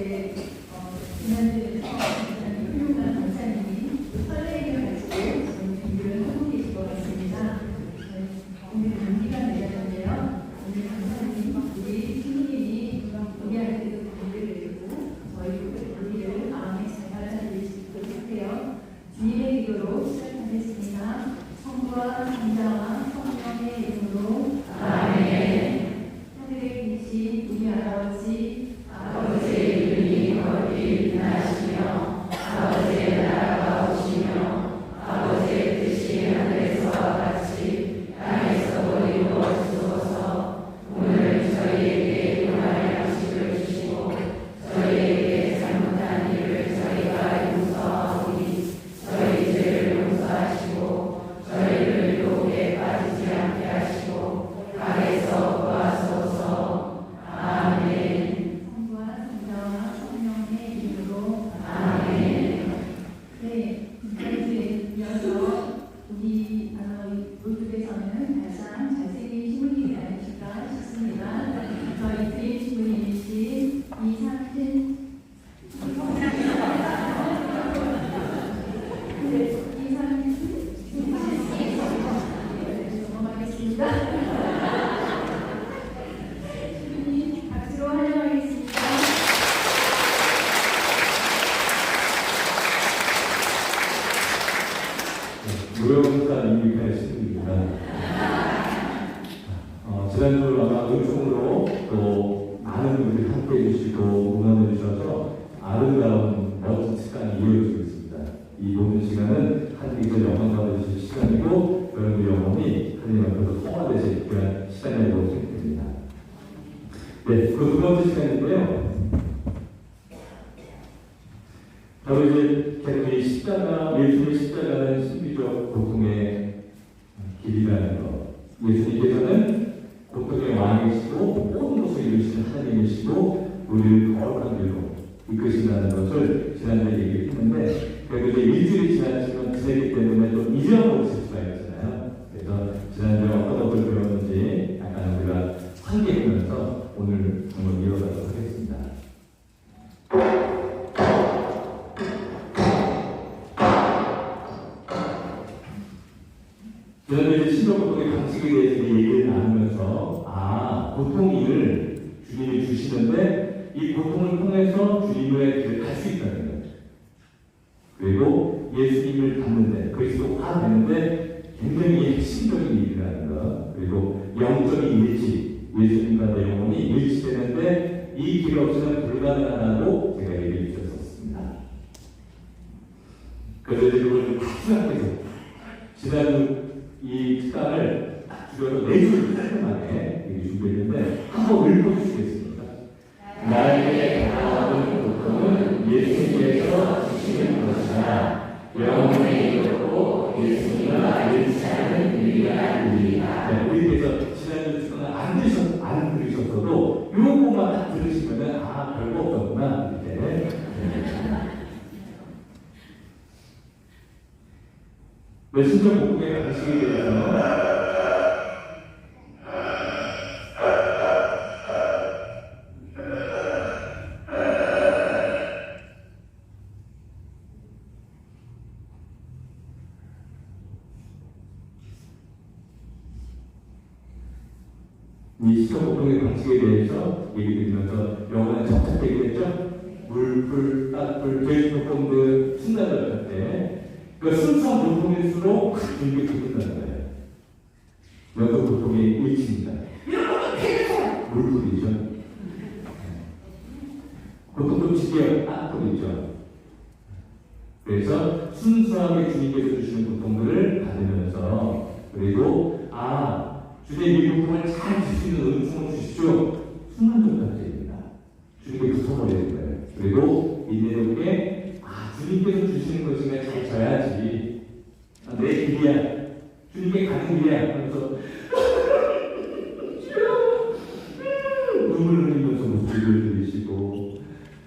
지난주에 훌륭한 강사님이 설레임을 가지고 준비를 하고 계실 것 같습니다. 오늘 감기가 내렸는데요. 오늘 강사님, 우리 신부님이 우리한테 감기를 내리고 저희 감기를 마음에 잘 받아들일 수 있도록 하세요. 주님의 기도로 시작하겠습니다. 성부와 성자와 성령의 이름으로 아멘. 하늘에 계신 우리 아버지, 아버지의 이름이 거룩히 빛나시며 아버지의 나라가 오시며 아버지의 뜻이 하늘에서와 같이 땅에서도 이루어지소서. 오늘 저희에게 일용할 양식을 주시고 저희에게 잘못한 일을 저희가 용서하오니 저희 죄를 용서하시고 저희를 유혹에 빠지지 않게 하시고 악에서 구하소서. 아멘. 성부와 성자와 성령의 이름으로 아멘. 네, 이번주에 이어서 우리 롤뚝에서는 가장 잘생긴 신부님이 아니실까 싶습니다. 저희 드림 신부님이신 이상진 넘어가겠습니다. 신부님 박수로 환영하겠습니다. 무용사 이미가 신부입니다. 지난주 아마 은총으로 또 많은 분들이 함께 해주시고 응원해 주셔서 아름다운 멋진 시간이 이어지고 있습니다. 이 모든 시간은 하나님께서 영광 받으실 시간이고 여러분의 영혼이 하나님 앞에서 통화되실 그런 시간이라고 생각됩니다. 네, 그 두 번째 시간인데요. 바로 이제 이 십자가, 예수님의 십자가는 신비적 고통의 길이라는 것. 예수님께서는 고통의 왕이시고 모든 것을 이루시는 하나님이시고 우리를 거룩한 길로 이끄신다는 것을 지난주에 얘기했는데 그래도 이제 일주일이 지났지만 그 세기 때문에 또 잊어버리실 수가 있잖아요. 그래서 지난주에 어떤 것을 배웠는지 약간 우리가 환기하면서 오늘 한번 이어가도록 하겠습니다. 지난주에 신정고통의 방식에 대해서 얘기를 나누면서 고통을 주님이 주시는데 이 고통을 통해서 주님의 길을 갈 수 있다는 거예요. 그리고 예수님을 닮는데 그리스도화 되는데 굉장히 핵심적인 일이라는 것. 그리고 영적인 일치, 예수님과 내 영혼이 일치되는데 이 길 없이는 불가능하다고 제가 얘기해 주셨었습니다. 그래서 이제 그걸 다 생각해서 지난주 이 시간을 줄여서 4줄 깔끔하게 준비했는데 한번 읽어주시겠습니까? 나에게 다가오는 고통은 예수님께서 주시는 것이라 영혼에 이르고 예수님과 일치하는 유일한 일이다. 네, 우리께서 지난주 시간을 안 들으셨어도 요것만 딱 들으시면은 별거 없었구나 이렇게. 네, 신정 복음의 방식에 대해서 이 신정 복음의 방식에 대해서 얘기 드리면서 영어는 접착되게 됐죠? 물불, 땅불, 제일복음들 순간을 할 때 그 순수한 고통일수록 이게 붙는다는 거예요. 연속 고통의 일치입니다. 물불이죠. 고통도 지겨요. 땅불이죠. 그래서 순수하게 주님께서 주시는 고통들을 받으면서 그리고 주님의 이 고통을 잘 줄 수 있는 은총을 주십시오. 순간적답제입니다. 주님께 붙어버리는 거예요. 그리고 이내롭게 주님께서 주시는 것이면 잘 져야지. 내 길이야. 주님께 가는 길이야. 하면서 눈물을 흘리면서 목소리를 들으시고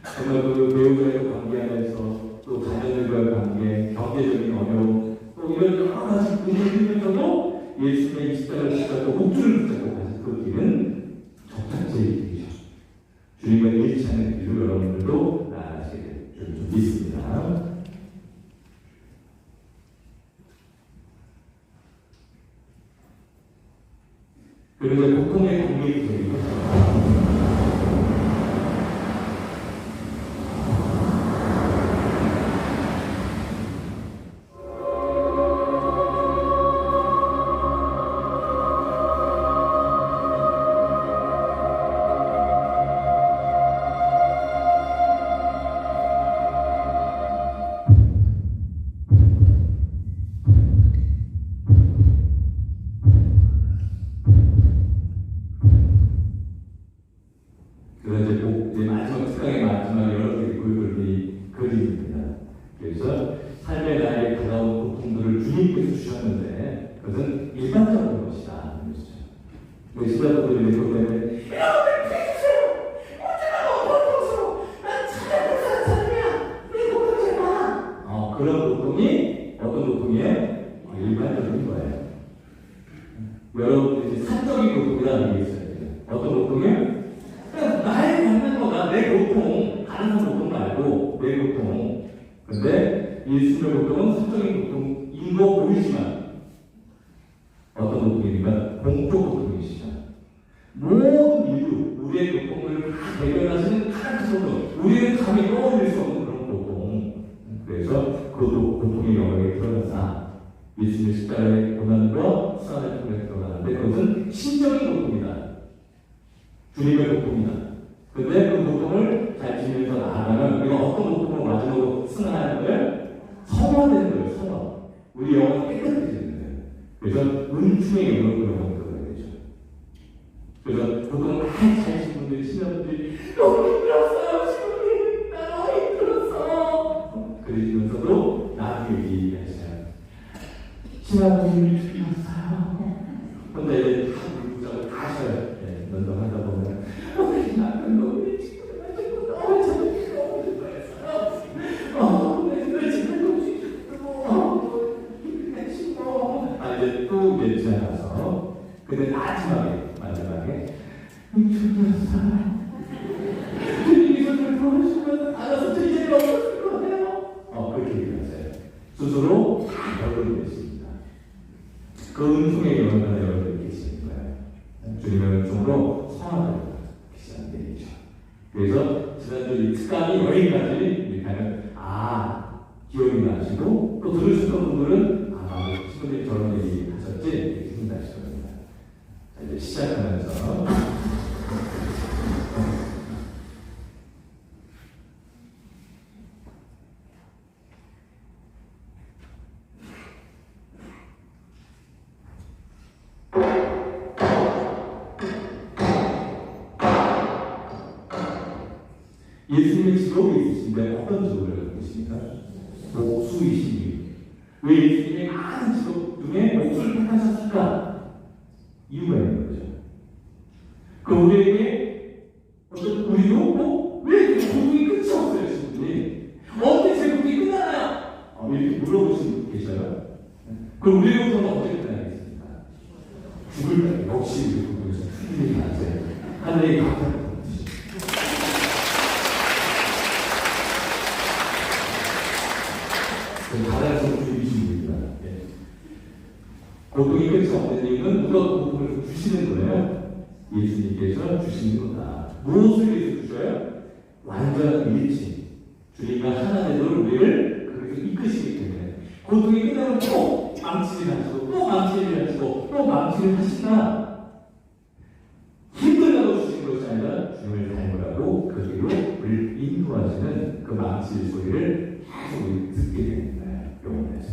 정말 그 배우자의 관계하면서 또 자녀들과의 관계, 경제적인 어려움 또 이런 여러 가지 눈물을 흘리면서도 예수님의 십자가를 붙잡고 목줄을 붙잡고 가신 그 길은 접착제의 길이죠. 주님과 일치하는 길을 여러분들도 그런 고통이 어떤 고통이에요? 일반적인 거예요. 여러분들이 사적인 고통이라는 게 있어야 돼요. 어떤 고통이에요? 그냥 나에 관한 거다. 내 고통. 다른 사람 고통 말고 내 고통. 근데 예수님의 고통은 사적인 고통인 거 보이지만 어떤 고통이니까 공적 고통이시죠. 모든 이유, 우리의 고통을 다 대변하시는 가장 큰 고통. 우리는 감히 떠올릴 수 없는 그런 고통. 그래서 그 고통의 영역에 들어가서 예수님의 십자가의 고난과 수단을 통해 들어가는데 그것은 신적인 고통이다. 주님의 고통이다. 근데 그 고통을 잘 지내면서 나아가면 우리가 어떤 고통으로 마지막으로 승화하는 거예요? 성화되는 거예요. 성화. 우리 영혼이 깨끗해지는 거예요. 그래서 은총의 영역으로 들어가야 되죠. 그래서 고통을 많이 사신 분들이 신앙분들이 너무 힘들었어요. 신부님 나 너무 힘들었어. 그러시면서도 나중에 얘기하셔요. 신앙분들이 죽였어요. 혼자 이제 다 물구자고 다 하셔요. 면도하다 보면 우리 남편 너무 일찍 끝나시고 너무 저녁이 너무 힘들었어요. 내 집에 너무 힘들고 이제 또 지나가서 근데 마지막에 죽였어요. 주님께서 저를 도와주시면 알아서 저 이제 없었을 거예요. 그렇게 얘기하세요. 스스로 다 결론을 냈습니다. 그 은총의 영혼을 여러분들 계시는 거예요. 주님의 은총으로 성화되고 계시다는 얘기죠. 그래서 지난주 이 특강이 여기까지 이렇게 하면 기억이 나시고 또 들으셨던 분들은 친구들이 저런 얘기 하셨지 이렇게 생각하실 겁니다. 자, 이제 시작하면서 예수님의 직업이 있으신데 어떤 직업을 갖고 계십니까? 목수이십니다. 왜 예수님의 많은 직업 중에 목수를 택하셨을까? 이유가 있는 거죠. 그 우리에게 우리도 왜 고통이 끝이 없어요, 친구들이? 언제 제 고통이 끝나나요? 이렇게 물어보시는 분 계셔요. 그럼 우리의 고통은 언제 끝나겠습니까? 죽을 때 역시 우리 고통에서 틀리지 마세요. 하늘의 감사를 가장 주이신 분입니다. 고통이 끝이 없는 이유는 누가 고통을 주시는 거예요? 예수님께서 주시는 거다. 무엇을 위해서 주셔요? 완전한 일치. 주님과 하나 되도록 우리를 그렇게 이끄시기 때문에 고통이 끝나면 또 망치를 하시고 또 망치를 하시고 또 망치를 하시나 힘들다고 주신 것이 아니라 주님을 닮으라고 그 길로 우리를 인도하시는 그 망치의 소리를 계속 우리 듣게 됩니다. 영혼에서.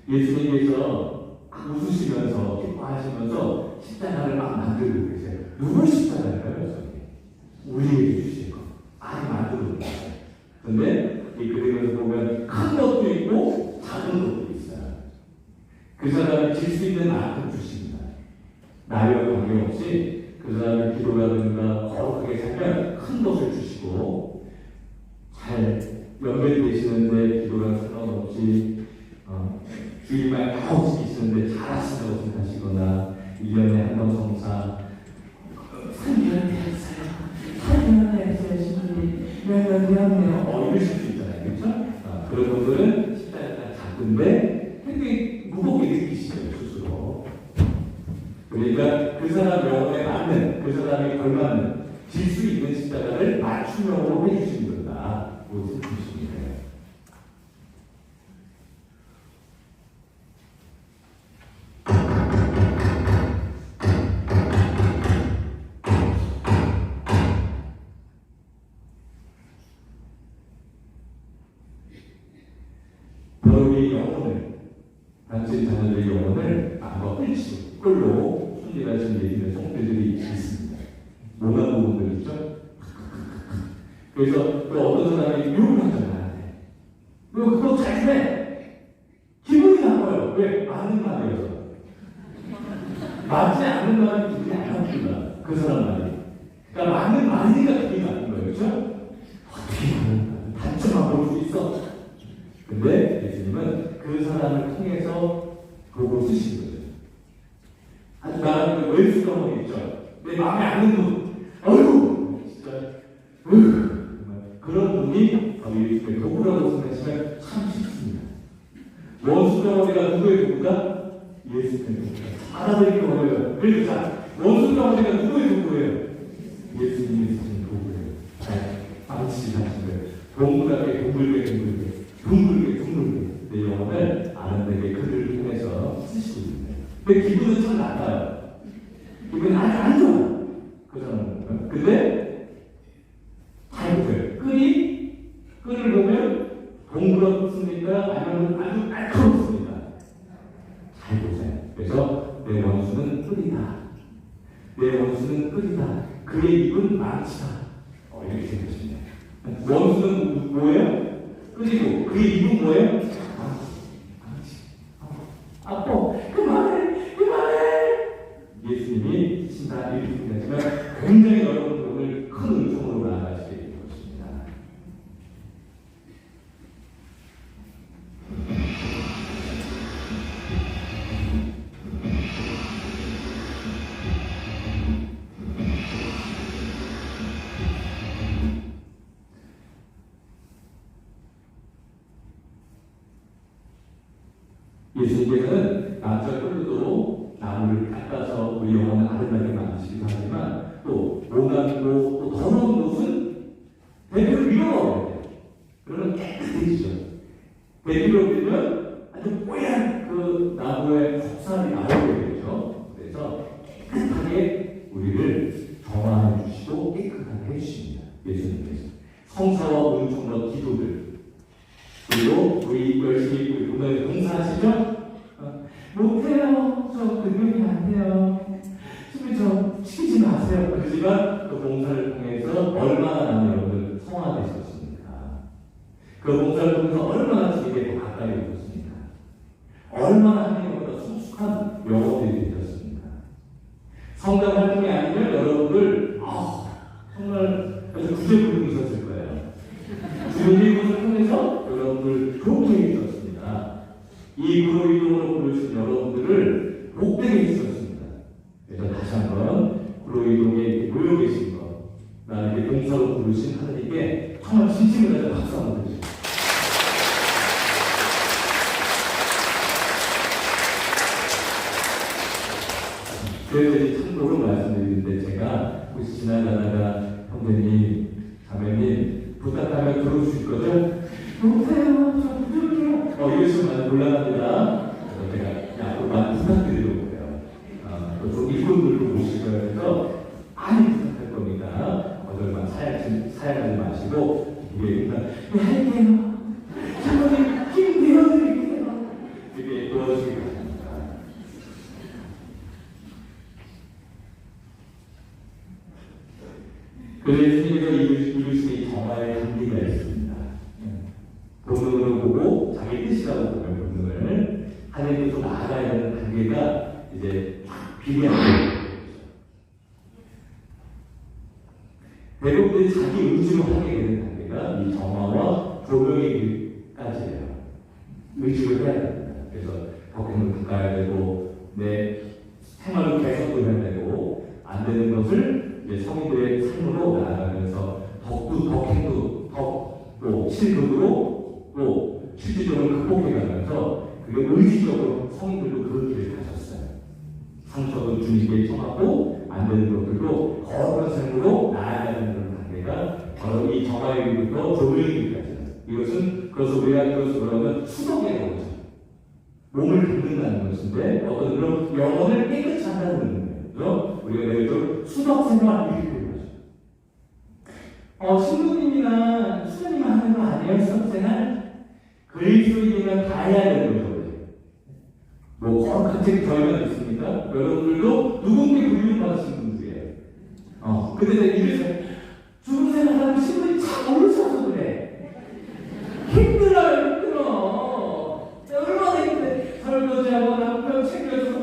예수님께서 웃으시면서 기뻐하시면서 십자가를 막 만들고 계세요. 누굴 십자가일까요? 우리에게 주신 거. 만들고 계세요. 근데 이 그림에서 보면 큰 것도 있고 작은 것도 있어요. 그 사람이 질 수 있는 만큼 주십니다. 나이와 관계없이 그 사람의 기도라든가 거룩하게 살면 큰 것을 주시고 잘 연결되시는데 기도랑 상관없이 주일날 꼭 지키시는데 잘하신다고 생각하시거나 1년에 한 번 성사 3년에 했어요. 3년에 했어요. 신부님 미안해요. 이러실 수 있잖아요. 그렇죠? 그런 분들은 십자가가 작은데 굉장히 무겁게 느끼시죠. 스스로. 그러니까 그 사람 영혼에 맞는 그 사람이 걸맞는 질 수 있는 십자가를 맞춤형으로 해주시는 거다. 그것을 보시면 돼요. 너희 영혼을 당신 자녀들의 영혼을 마음과 끌로 순리하신 예수님의 성들이 있습니다. 모난 부분들 있죠? 그래서 또 어떤 사람이 욕을 하잖아요. 왜 그거 잘 해? 기분이 나빠요. 왜? 많은 말이어서. 맞지 않는 말이 기분이 안 나쁘구나. 그 사람 말이. 그러니까 맞는 말이니까 기분이 나쁜 거예요. 그렇죠? 어떻게 단점만 볼 수 있어. 근데 예수님은 그 사람을 통해서 보고 쓰신 거죠. 아주 나는 웰스러운 있죠. 내 마음에 안 드는 분. 어휴! 진짜. 그런 분이 바로 예수님의 도구라고 생각하시면 참 쉽습니다. 원수덩어리가 누구의 도구다? 예수님의 도구다. 알아들기 어려워요. 그래도 자, 원수덩어리가 누구의 도구예요? 예수님이 쓰신 도구예요. 망치지 하신 거예요. 동그랗게 둥글게 내 영혼을 아는 데게 그를 통해서 쓰시고 있는 거예요. 근데 기분은 참 나빠요. 기분이 아주 안 좋아요. 그 사람은. 근데 잘 보세요. 끈을 보면 동그랗습니까? 아니면 아주 날카롭습니까? 잘 보세요. 그래서 내 원수는 끈이다. 내 원수는 끈이다. 그의 입은 망치다. 이렇게 생각하시네요. 원수는 뭐예요? 끈이고 그의 입은 뭐예요? 망치. 아빠 그만해. 예수님이 신다 이렇게 생각하시면 굉장히 여러분들 큰 은총으로 나아가시게 될 것입니다. 예수님께서는 나무와 꿀도 나무를 깎아서 우리 영혼을 아름답게 만드시기도 하지만 또 모나고 또 더러운 곳은 대피로 밀어넣어야 돼요. 그러면 깨끗해지죠. 대피로 밀면 아주 뽀얀 그 나무의 속살이 나오게 되죠. 그래서 깨끗하게 우리를 정화해 주시고 깨끗하게 해주십니다. 예수님께서 성사와 은총과 기도들 그리고 우리 열심히 우리 오늘 봉사하시죠? 못해요. 저 근육이 안 돼요. 숨이 저 치지 마세요. 그렇지만 그 봉사를 통해서 얼마나 나는 여러분들 성화되셨습니까? 그 봉사를 통해서 얼마나 주님께 더 가까이 오셨습니까? 얼마나 하나님보다 성숙한 영혼들이 되셨습니까? 성당 활동이 아니면 여러분들 정말 아주 구제불능이셨을 거예요. 주님의 것을 통해서 여러분들 좋게 해주셨습니다. 이 구로이동으로 부르신 여러분들을 복되게 해주셨습니다. 그래서 다시 한번 구로이동에 모여 계신 것, 나에게 봉사로 부르신 하나님께 정말 진심을 다해 박수 한번 드리죠. 그래서 이제 참고로 말씀드리는데 제가 혹시 지나가다가 형제님, 자매님 부탁하면 들어주실 거죠? 못해요. 저 부족해요. 이러시면 곤란합니다. 그래서 제가 앞으로 많이 부탁드리려고요. 또 이분들도 모실 거여서 많이 부탁할 겁니다. 거절만 사양하지 마시고 우리 할게요. 장모님 힘 내어드릴게요. 이렇게 도와주시기 바랍니다. 그래서 예수님께서 이루시니 정말 한계가 있습니다. 본능으로 보고 자기 뜻이라고 보면 본능을 하나님께서 나아가야 하는 단계가 이제 비례하는 거죠. 대부분이 자기 의지로 하게 되는 단계가 이 정화와 조명이기까지예요. 의지로 해야 됩니다. 그래서 법행을 바꿔야 되고 내 생활을 개선도 해야 되고 안 되는 것을 이제 성인들의 삶으로 나아가면서 덕행도 또 실덕으로 또 실질적으로 극복해가면서 그게 의지적으로 성인들도 그 길을 가셨어요. 상처도 주님께 청하고 안 되는 것들도 거룩한 삶으로 나아가는 그런 단계가 바로 이 정화의 길부터 조명의 길까지예요. 그것을 우리가 이것을 뭐라면 수덕이라고 하죠. 몸을 긁는다는 것인데 어떤 그런 영혼을 깨끗이 한다는 거예요. 그래서 우리가 내가 수덕 생활을 이렇게 하죠. 신부님이나 수녀님 하는 거 아니에요? 수덕 생활? 그리스도인이면 다 해야 되는 거죠. 뭐 거룩한 책 저희만 있습니까? 여러분들도 누군가 부유를 받으신 분들이에요. 근데 내가 이래서 죽은 생활하면 신부님 참 오르셔서 그래. 힘들어. 얼마나 힘들어. 설거지하고 남편 챙겨주고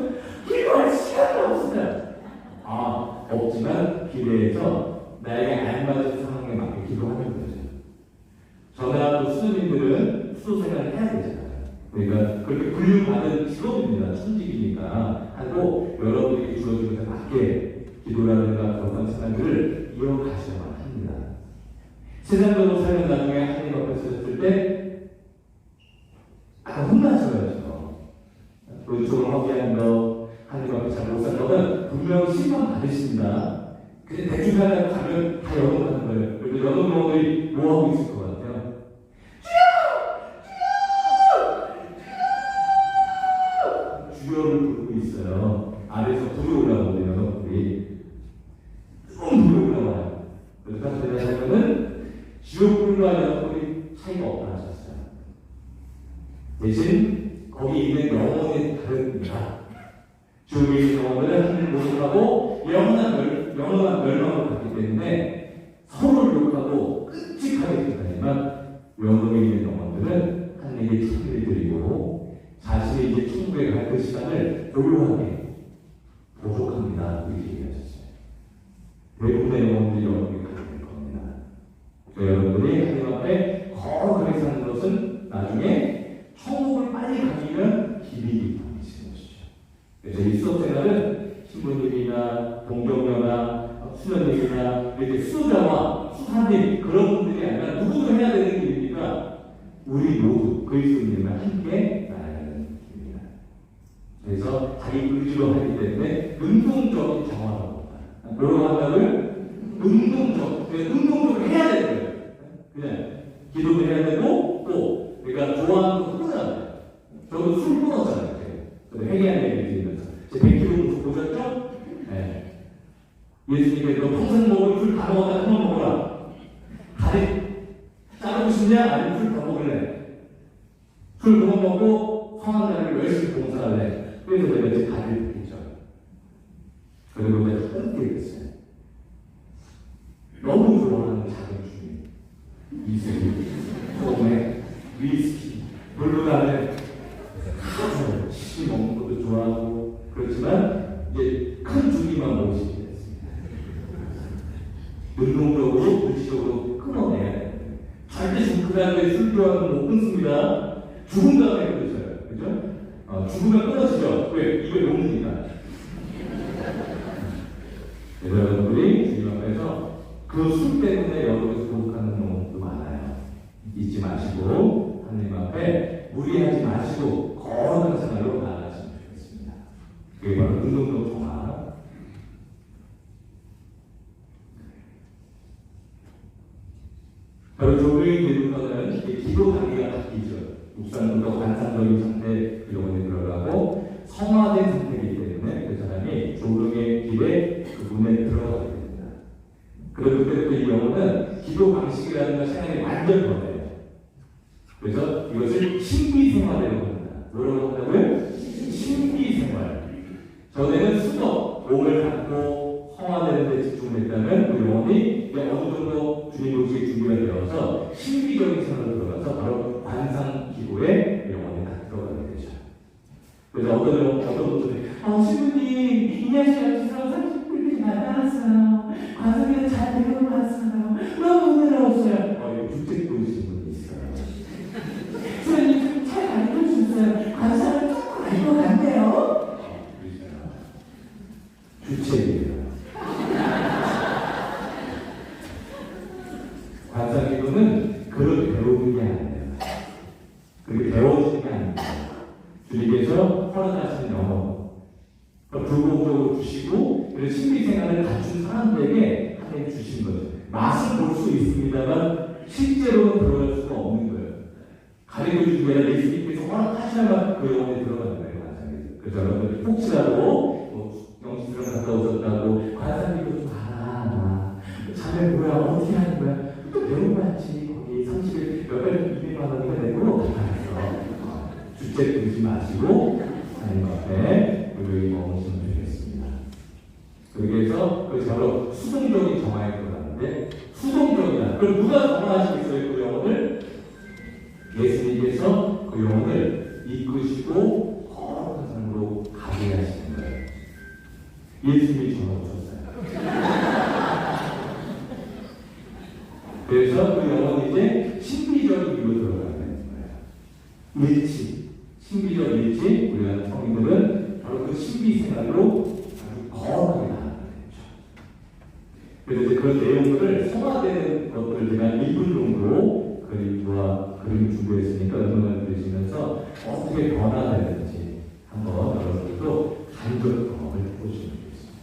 이거 할 시간이 없어. 그렇게 분류받은 직업입니다. 천직이니까. 하고 여러분들이 주어진 것에 맞게 기도라든가 그런 생활들을 이어가셔야 합니다. 세상적으로 살면 나중에 하나님 앞에 서셨을 때 혼나셔야죠. 그쪽으로 허비한 거, 하나님 앞에 잘 못 산 거는 분명히 심판 받으십니다. 근데 대충 하려고 가면 다 영업하는 거예요. 그래서 영업원들이 뭐 하고 있을 것 같아요? 주여를 부르고 있어요. 아래에서 불이 올라오거든요, 영업들이. 좀 불이 올라와요. 그래서 대답하면은 지옥불과 영업들이 차이가 없다 하셨어요. 대신 거기 있는 영혼이 다릅니다. 지옥에 있는 영혼들은 하늘을 모독하고 영원한 멸망을 받기 때문에 서로를 욕하고 끔찍하게 생각하지만 영혼에 있는 영혼들은 하나님께 찬미를 드리고 자신이 이제 천국에 갈 그 시간을 고요하게 보속합니다. 이렇게 얘기하셨어요. 대부분의 영혼들이 영혼에 가게 될 겁니다. 여러분들이 하나님 앞에 거룩하게 사는 것은 나중에 천국을 빨리 가기는 길이 보이시는 것이죠. 그래서 이 수업 생활은 신부님이나 동경녀나 수녀님이나 이렇게 수자와 수사님 그런 분들이 아니라 누구도 해야 되는 길이니까 우리 모두 그리스도님과 함께 나아가야 되는 길입니다. 그래서 자기 의지로 하기 때문에 능동적인 정화라고 합니다. 그런 생각을 능동적으로 해야 되는 거예요. 그냥 기도도 해야 되고 또 내가 좋아하는 거 끊어야 돼요. 저도 술 끊었잖아요. 저도 회개하는 얘기를 들으면서 제 100kg 보셨죠? 네. 예수님께서 너 평생 먹을 술 다 먹었다 그만 먹어라. 다리 자르고 싶냐? 아니면 술 더 먹을래? 술 그만 먹고 성한 자를 열심히 봉사할래? 그래서 내가 이제 다리를 빗죠. 그리고 내가 끊게 됐어요. 너무 좋아하는 작은 주님 이슬, 소매, 위스키 물론 안에 시 먹는 것도 좋아하고 그렇지만 이제 큰 주님만 모시게 됐습니다. 능동적으로 물질적으로 끊어내야 돼요. 절대 그 다음에 술 좋아하면 못 끊습니다. 죽은 다음에 끊으셔요. 그죠? 죽으면 끊어지죠. 왜? 입에 녹으니까. 여러분들이 주님 앞에서 그 술 때문에 여러분에서 고백하는 경우도 많아요. 잊지 마시고 하나님 앞에 무리하지 마시고 거룩한 생활로 나아가시면 좋겠습니다. 그게 바로 능동적 정화. 바로 조교인 되는 것은 기도 단계가 바뀌죠. 육상부터 관상적인 상태 영혼에 들어가고 성화된 상태이기 때문에 그 사람이 조경의 길에 그 문에 들어가게 됩니다. 그리고 그때부터 이 영혼은 기도 방식이라는 것 생각이 완전 변해요. 그래서 이것을 신비생활이라고 합니다. 뭐라고 한다고요? 신비생활. 전에는 수도 몸을 갖고 성화되는 데 집중했다면 그 영혼이 어느 정도 주님 오시기 준비가 되어서 신비적인 생활로 들어가서 바로 관상 기도에 영혼이 다 들어가게 되죠. 그래서 어떤 분들이 신부님 이냐시아 주사로 30분이 나타났어요. 관상에서 잘 데려갔어요. 너무 은혜로웠어요. 이거 주책 보이시는 분이 있어요. 선생님 잘 가르쳐주셨어요. 관상을 조금 알 것 같네요. 주책이에요. 관상기도는 그걸 배우는 게 아니에요. 그렇게 배워주는 게 아닙니다. 주님께서 허락하신 영어 불공적으로 주시고 그래서 신비생활을 갖춘 사람들에게 하나님 주신 거죠. 맛은 볼 수 있습니다만 실제로는 들어갈 수가 없는 거예요. 가리고 주신 게 아니라 예수님께서 허락하셔야만 그 영혼에 들어가는 거예요. 관상기도. 그래서 여러분들이 혹시라도 영신처럼 갔다 오셨다고 관상기도 좀 알아. 자네 뭐야? 어떻게 하는 거야? 또 배워봤지. 거기 30일 몇 달 200만 원이가 되고 가서 주책 두지 마시고 하나님 앞에 의뢰의 머무시면 되겠습니다. 그래서 그것이 바로 수동적인 정화에 들어가는데 수동적이다. 그럼 누가 정화하시겠어요? 그 영혼을? 예수님께서 그 영혼을 이끄시고 거룩한 삶으로 가게 하시는 거예요. 예수님이 정화하셨어요. 그래서 그 영혼이 이제 신비적인 일로 들어가게 되는 거예요. 일치, 신비적 일치, 우리가 성인들은 바로 그 신비 생활로 아주 거룩하게 나아가게 되죠. 그래서 이제 그런 내용들을 성화되는 것들 제가 1분 정도 그림과 그림 준비했으니까 응원을 드리시면서 어떻게 변화되는지 한번 여러분들도 간접 경험을 해보시면 되겠습니다.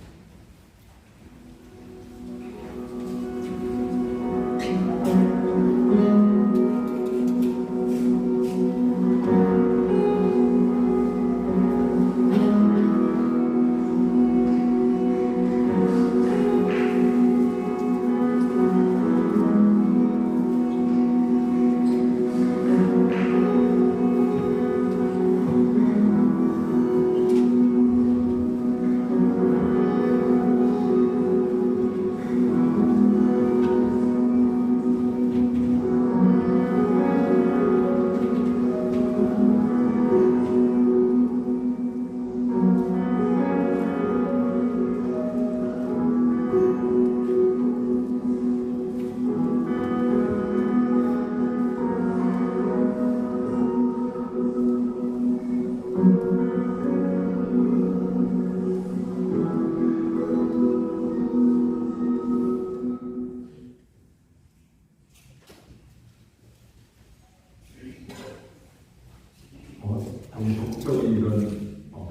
너무 독적인 이런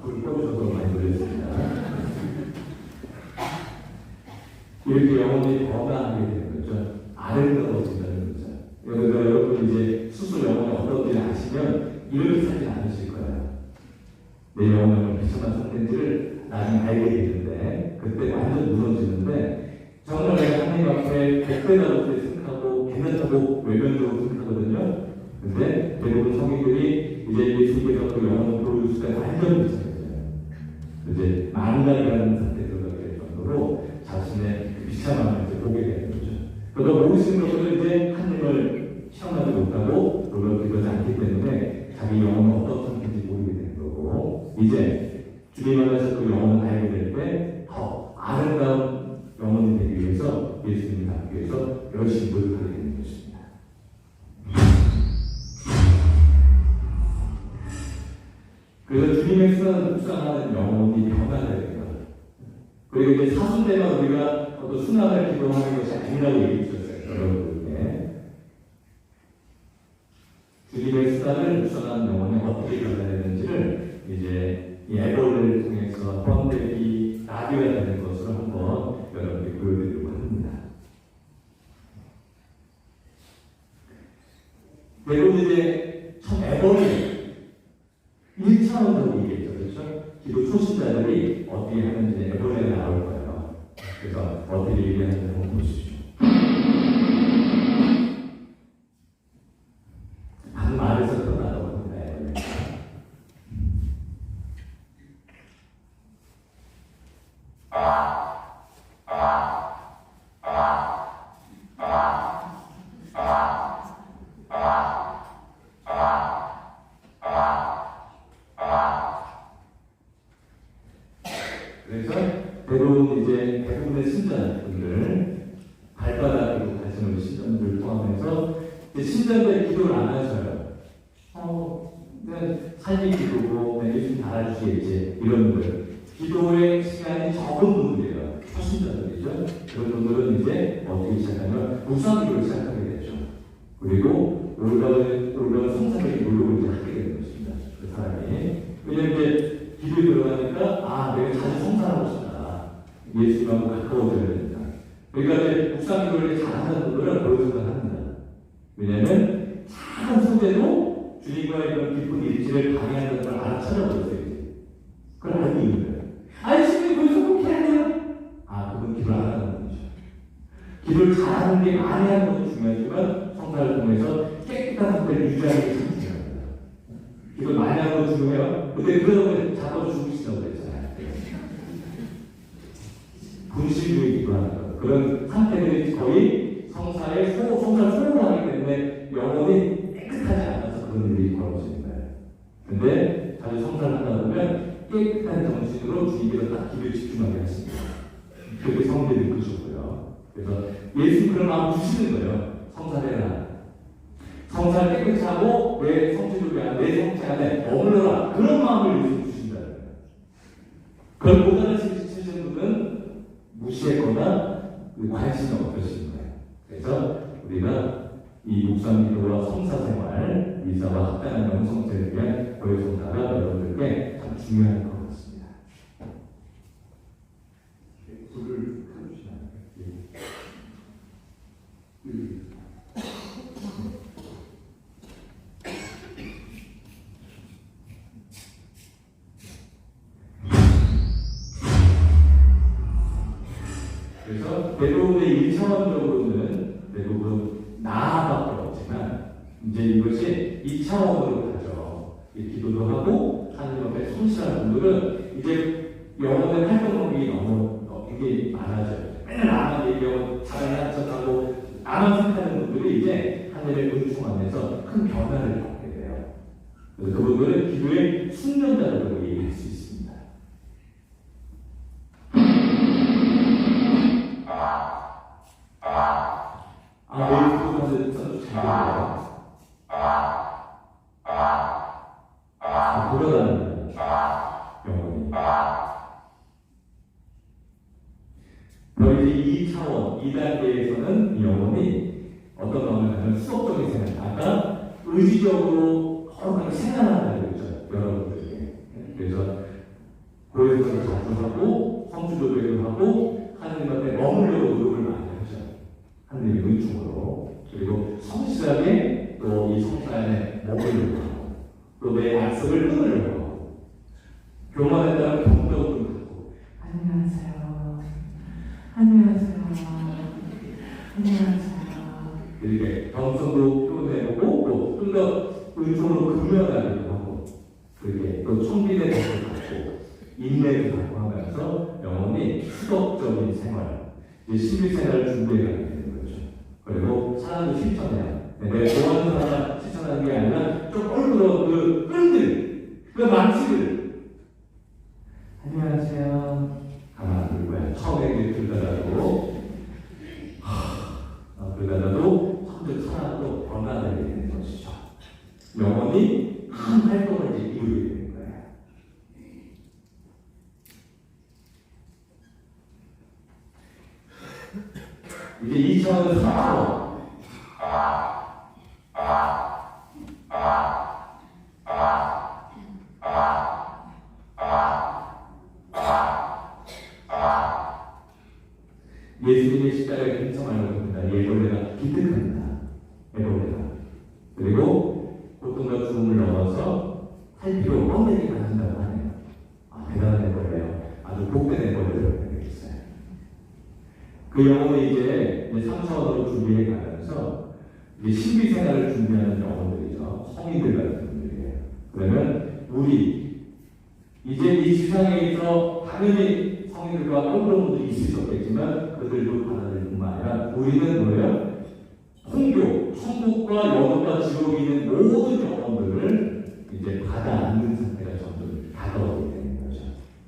불을 꺼주셔서 많이 놀랐습니다. 이렇게 영혼이 변화하게 되는 거죠. 아름다워진다는 거죠. 그러니까 여러분 이제 스스로 영혼이 어떤지 아시면 이렇게 살지 않으실 거예요. 내 영혼은 비참한 상태인지를 나중에 알게 되는데 그때 완전 무너지는데 정말 내가 하나님 앞에 100배나 높게 생각하고 괜찮다고 외면적으로 생각하거든요. 근데 대부분 성인들이 이제 예수님께서 그 영혼을 보여줄 때 완전 비참해져요. 이제 망각이라는 상태에 들어가게 될 정도로 자신의 그 비참함을 이제 보게 되는 거죠. 그러니까 모르시는 것들은 이제 하나님을 시험하지 못하고 그걸 기도하지 않기 때문에 자기 영혼은 어떤 상태인지 모르게 되는 거고 이제 주님 안에서 그 영혼을 알게 될 때 더 아름다운 영혼이 되기 위해서 예수님을 닮기 위해서 열심히 노력하게 되는 것입니다. 그래서 주님의 쓰는 묵상하는 영혼이 변화되는 것. 그리고 이제 사순대가 우리가 또 순환을 기도하는 것이 아니라고 얘기해 주셨어요. 여러분들께. 주님의 수단을 묵상하는 영혼이 어떻게 변화되는지를 이제 이 애벌을 통해서 번데기 나비가 되는 것으로 한번 여러분께 보여드리려고 합니다. 대부분 이제 참 애벌이 1차원적으로 얘기했죠. 그렇죠? 기도 초신자들이 어떻게 하는지 애벌에 나올 거예요. 그래서 어떻게 얘기하는지 한번 보시죠. 한 말에서 끝나다고 합니다. 그래서 대부분의 신자분들 발바닥으로 가시는 신자분들 포함해서 신자들 기도를 안 하셔요. 그냥 삶이 기도고 그냥 예수님 달아주시겠지 이런 분들 기도의 시간이 적은 분들이에요. 초신자들이죠. 그런 분들은 이제 어떻게 시작하면 묵상기도를 시작하게 되죠. 그리고 올바른 성사적인 노력을 이제 하게 되는 것입니다. 그 사람이. 왜냐면 이제 기도에 들어가니까 내가 자주 성사하고 싶다. 예수님하고 가까워져야 된다. 그러니까 이제 묵상기도를 잘하는 분들은 그런 생각을 합니다. 왜냐면 작은 소재도 주님과의 그런 깊은 일치를 방해한다는 걸 알아차려버렸어요. 그걸 알고 있는 거예요. 아니 지금 벌써 그렇게 하네요. 그건 기도를 안 하는 분이죠. 기도를 잘하는 게 많이 하는 것도 중요하지만 성사를 통해서 깨끗한 상태를 유지하는 게 참 중요합니다. 기도 많이 하는 것도 중요해요. 근데 그러다 보니 자꾸 죽으시다고 그랬잖아요. 분실주의 기도하는 것. 그런 상태들이 거의 성사를 소홀하기 때문에 영혼이 깨끗하지 않아서 그런 일이 벌어지는 거예요. 근데 자주 성사를 하다 보면 깨끗한 정신으로 주님께서 딱 기도에 집중하게 하십니다. 그렇게 성도들이 느끼셨고요. 그래서 예수님 그런 마음 주시는 거예요. 성사를 해라. 성사를 깨끗이 하고 왜 성취를 왜 안 내 성체 안에 머물러라. 그런 마음을 예수님 주신다는 거예요. 그걸 못 알아채시는 분은 무시했거나 관심이 없으신 거예요. 그래서 우리가 이 묵상기도와 성사생활, 미사와 합당한 영성체에 대한 고해성사가 여러분들께 참 중요한 것 같습니다. 불을 켜주시나요? 그래서 대부분의 1차원적으로는 대부분 나밖에 없지만 이제 이것이 2차원으로 가죠. 기도도 하고 하나님 앞에 성실한 분들은 이제 영혼의 활동력이 너무 굉장히 많아져요. 맨날 나만 얘기하고 자랑을 한척하고 나만 생각하는 분들이 이제 하나님의 은총 안에서 큰 변화를 겪게 돼요. 그래서 그분들은 기도의 숙련자라고 얘기할 수 있습니다. 매일 기도하는 선수 잘 돼요. 돌아다니는 영혼이. 이제 2차원, 2단계에서는 이 영혼이 어떤 마음을 가지면 수업적인 생각, 아까 의지적으로 거룩하게 생각한다고 했죠, 여러분들에게. 그래서 고해성사를 자주 하고 성주도를 하고 하나님 앞에 머물려고 노력을 많이 하죠. 하나님의 은총으로. 그리고 성실하게 또 이 성사 안에 머물려고 하고 또 내 약속을 끊으려고 하고 교만했다는 경적을 갖고 안녕하세요. 안녕하세요. 안녕하세요. 이렇게 정성도 표현해보고 또 좀 더 은총으로 금연하기도 하고 그렇게 또 청빈의 것을 갖고 인내를 갖고 하면서 영혼이 수덕적인 생활, 신비생활을 준비해가게 되는 거죠. 그리고 사람도 실천해요. 내가 좋아하는 사람 실천하는 게 아니라 좀 얼굴로 그 끈들, 그 망치들. 안녕하세요. 가만 둘 거야. 처음에 이제 들다가도 들다가도 성적 하나도 변화되게 되는 것이죠. 영혼이 큰 활동을 이제 이루게 되는 거예요. 이제 2차원에서 3차원. 예수님의 십자가에 근성하려고 합니다. 애벌레가 기특합니다. 애벌레가. 그리고 고통과 죽음을 넘어서 살피고 뻔데기가 한다고 하네요. 대단한 애벌레요. 아주 복된 애벌레를 되겠어요. 그 영혼이 이제 3차원으로 준비해 가면서 이제 신비생활을 준비하는 영혼들이죠. 성인들 같은 분들이에요. 그러면 우리 이제 이 세상에서 당연히 성인들과 어려운 분들이 있을 수 없겠지만 그들도 받아들일 뿐만 아니라 우리는 뭐예요? 홍교, 천국과 영혼과 지옥이 있는 모든 영혼들을 이제 받아 안는 상태가 점점 다가오게 되는 거죠.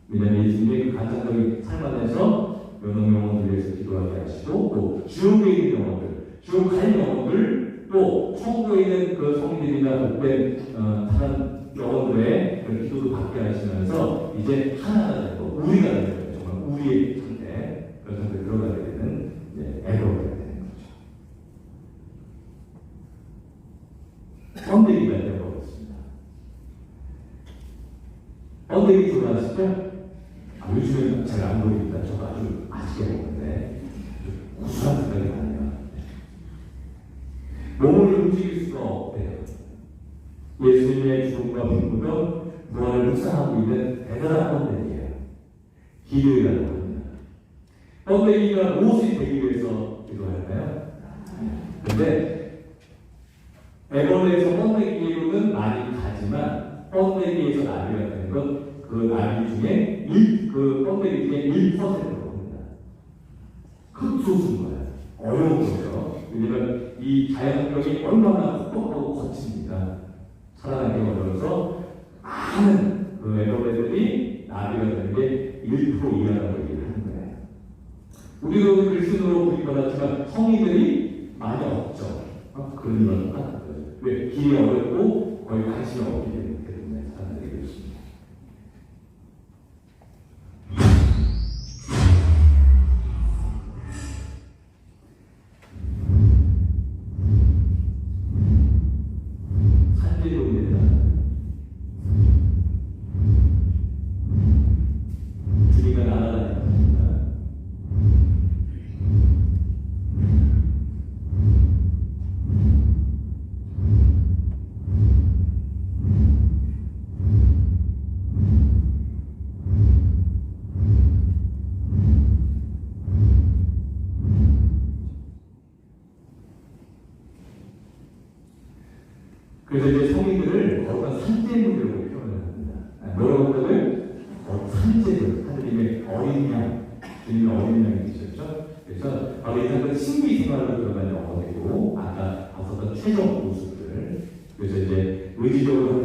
왜냐하면 예수님의 그 간장적인 삶 안에서 연옥 영혼들 위해서 기도하게 하시고 또 지옥에 있는 영혼들, 지옥 갈 영혼들 또 천국에 있는 그 성인들이나 복된 다른 영혼들의 그 기도도 받게 하시면서 이제 하나가 되고 우리가 되는 거예요. 정말 우리의 상태, 그런 상태에 들어가게 되는 애로가 되는 거죠. 번데기가 되어버렸습니다. 번데기 좋아하시죠? 요즘에 잘 안 보입니다. 저도 아주 맛있게 먹는데 우수한 생각이 나네요. 몸을 움직일 수가 없대요. 예수님의 죽음과 빈부도 무한을 묵상하고 있는 대단한 번데기예요. 기도라고 합니다. 번데기가 무엇이 되기 위해서 기도할까요? 그런데 애벌레에서 번데기로는 많이 가지만 번데기에서 나비가 되는 건 그 나비 중에 그 번데기 중에 1%라고 합니다. 극소수인 거예요. 어려운 거죠. 왜냐면 이 자연환경이 얼마나 퍽퍽하고 거칩니다. 살아나기 어려워서 많은 그 애벌레들이 나비가 되는 게 1% 이하라고 얘기를 하는 거예요. 우리도 그리스도로 부임받았지만 성인들이 많이 없죠. 그런 건 똑같은 거예요. 왜? 길이 어렵고 거의 관심이 없기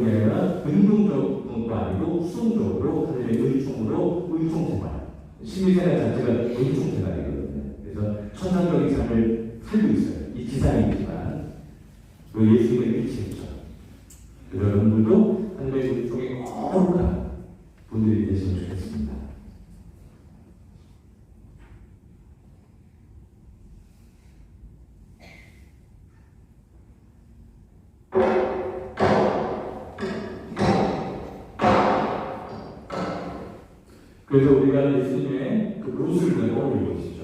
그런 게 아니라 능동적인 거 아니고 수동적으로 하나님의 은총으로 은총생활, 심리생활 자체가 은총생활이거든요. 그래서 천상적인 삶을 살고 있어요. 이 지상이지만 그 예수님을 일치했죠. 여러분들도 하나님의 은총에 거룩한 분들이 되시면 좋겠습니다. 그래서 우리가 예수님의 그 옷을 떠올리고 계시죠.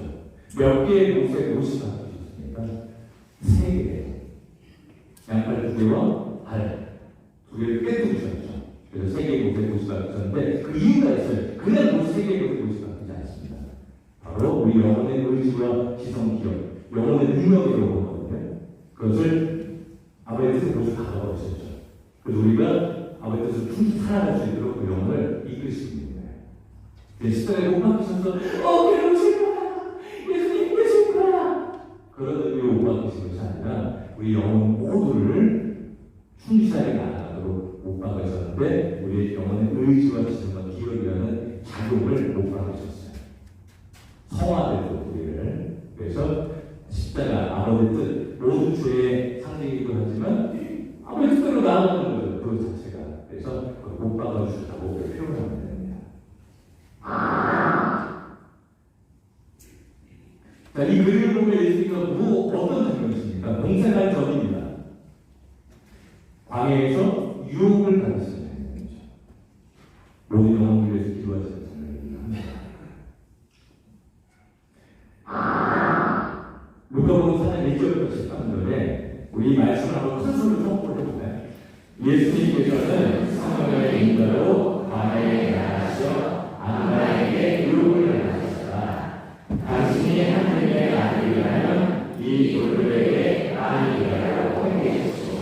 몇 개의 옷에 옷이 바뀌셨습니까? 3개. 양팔 2개와 발 2개를 꿰뚫으셨죠. 그래서 3개의 옷에 옷이 바뀌셨는데 그 이유가 있어요. 그냥 옷 3개의 옷이 바뀌지 않습니다. 바로 우리 영혼의 의지와 지성 기억, 영혼의 능력의 영혼이거든요. 그것을 아버지의 뜻의 옷을 가져가셨죠. 그래서 우리가 아버지의 뜻을 충실히 살아갈 수 있도록 그 영혼을 이끌시고 있는 거예요. 십자가에 못 박히셔서 괴로우실 거야, 예수님 힘드실 거야, 그런 의미로 못 박히신 것이 아니라 우리 영혼 모두를 충실하게 나아가도록 못 박으셨는데 우리의 영혼의 의지와 지성과 기억이라는 작용을 못 박으셨어요. 성화되도록 우리를. 그래서 십자가 아버지의 뜻, 모든 죄의 상징이기도 하지만 아버지 뜻대로 나아가는 거죠. 그 자체가. 그래서 못 박아주셨다고 표현합니다. 자, 이 그림을 보면 예수님과 어떤 장면이십니까? 공생활 전입니다. 광야에서 유혹을 받으시는 장면이죠. 모든 영혼을 위해서 기도하시는 장면입니다. 누가복음 4장 1절부터 13절에 우리 말씀을 한번 큰 소리로 선포를 해보면 예수님께서는 성령의 인도로 광야에 나가셔 안나에게 유혹을 당하셨다. 당신이 하나님의 아들이라면 이 돌들에게 빵이 되라고 행하십시오.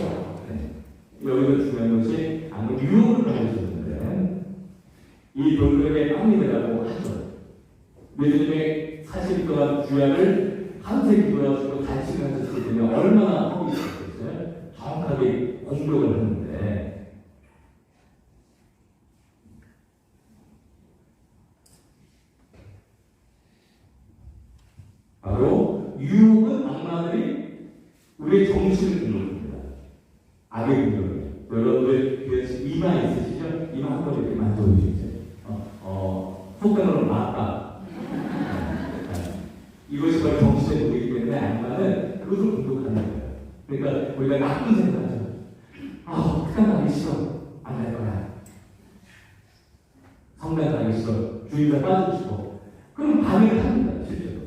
여기서 중요한 것이 아무 유혹을 받으셨는데 이 돌들에게 빵이 되라고 하죠. 예수님의 40일 동안 주야를 한세 기도하시고 단식을 하셨을 때는 얼마나 하고 있었겠어요? 정확하게 공격을 했는데 바로 유혹은 악마들이 우리의 정신을 공격합니다. 악의 공격이에요. 여러분들 귀에서 이마 있으시죠? 이마 한 번 이렇게 만져보시죠. 속단으로 막아. 이것이 바로 정신의 무기이기 때문에 악마는 그것을 공격하는 거예요. 그러니까 우리가 나쁜 생각하죠. 특강 가기 싫어. 안 갈 거야. 성당 가기 싫어. 주일날 빠지고 싶어. 그럼 방해를 합니다. 실제로.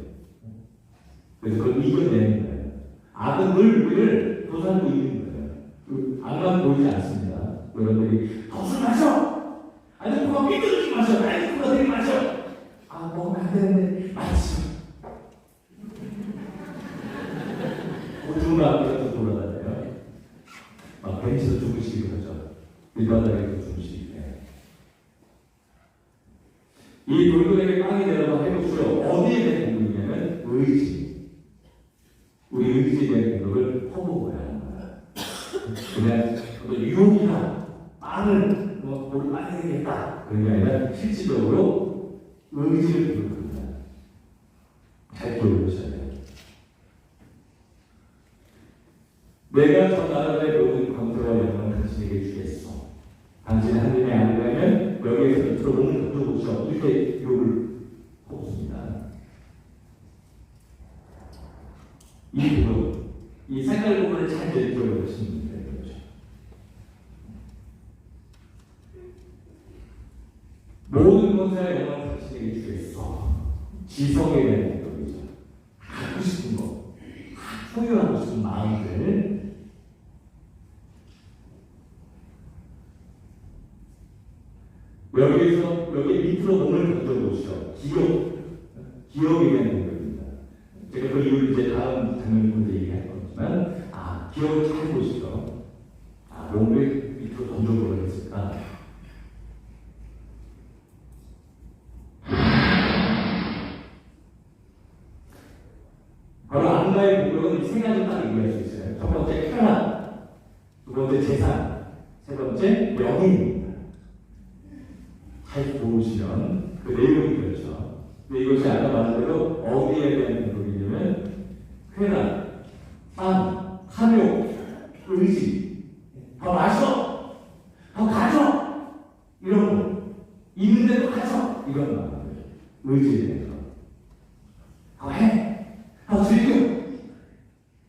그래서 그걸 이겨내는 거예요. 악은 늘 우리를 도살고 있는 거예요. 그 악마는 보이지 않습니다. 여러분들이 술 마셔! 아니 코가 삐뚤어지지 마셔! 아니 코가 되게 마셔! 먹으면 안 되는데 마셔! 고주가 앞에서 돌아다녀요. 막 벤치에서 주무시기도 하죠. 일반적으로 주무시기 때문에. 이 돌들에게 빵이 되라고 해보시오. 어디에 대한 공격이냐면 의지. 우리 의지에 대한 공격을 퍼부어야 하는 거야. 그냥 유혹이나 빵을 뭘 많이 되겠다 그런 게 아니라 실질적으로 의지를 공격합니다. 잘 기억해보셔야 돼요. 내가 저 나라의 모든 권세와 영광을 당신에게 주겠어. 당신은 하나님의 아들이라면 여기에서 밑으로 몸을 던져보시오. 이렇게 욕을 뽑습니다. 이 부분, 이 색깔 부분을 잘 기억해보시면 돼요. 모든 권세와 영광을 당신에게 주겠어. 지성에 대한 공격이죠. 갖고 싶은 거, 소유하고 싶은 마음들. 여기 밑으로 몸을 던져보시오. 기억에 대한 공격입니다. 제가 그 이유를 이제 다음 장면 보면서 얘기할 거지만, 기억을 잘 보시오. 몸을 밑으로 던져보려고 했을까? 바로 악마의 공격은 이 세 가지 딱 얘기할 수 있어요. 첫 번째 쾌락, 두 번째 재산, 세 번째, 명예입니다. 잘 보시면 그 내용이 그렇죠. 근데 이것이 아까 말한 대로 어디에 대한 공격이냐면 회란, 땀, 탐욕, 의지, 더 마셔, 더 가져, 이런 거. 있는데도 가져, 이런 말. 의지에 대해서. 더 해, 더 즐겨,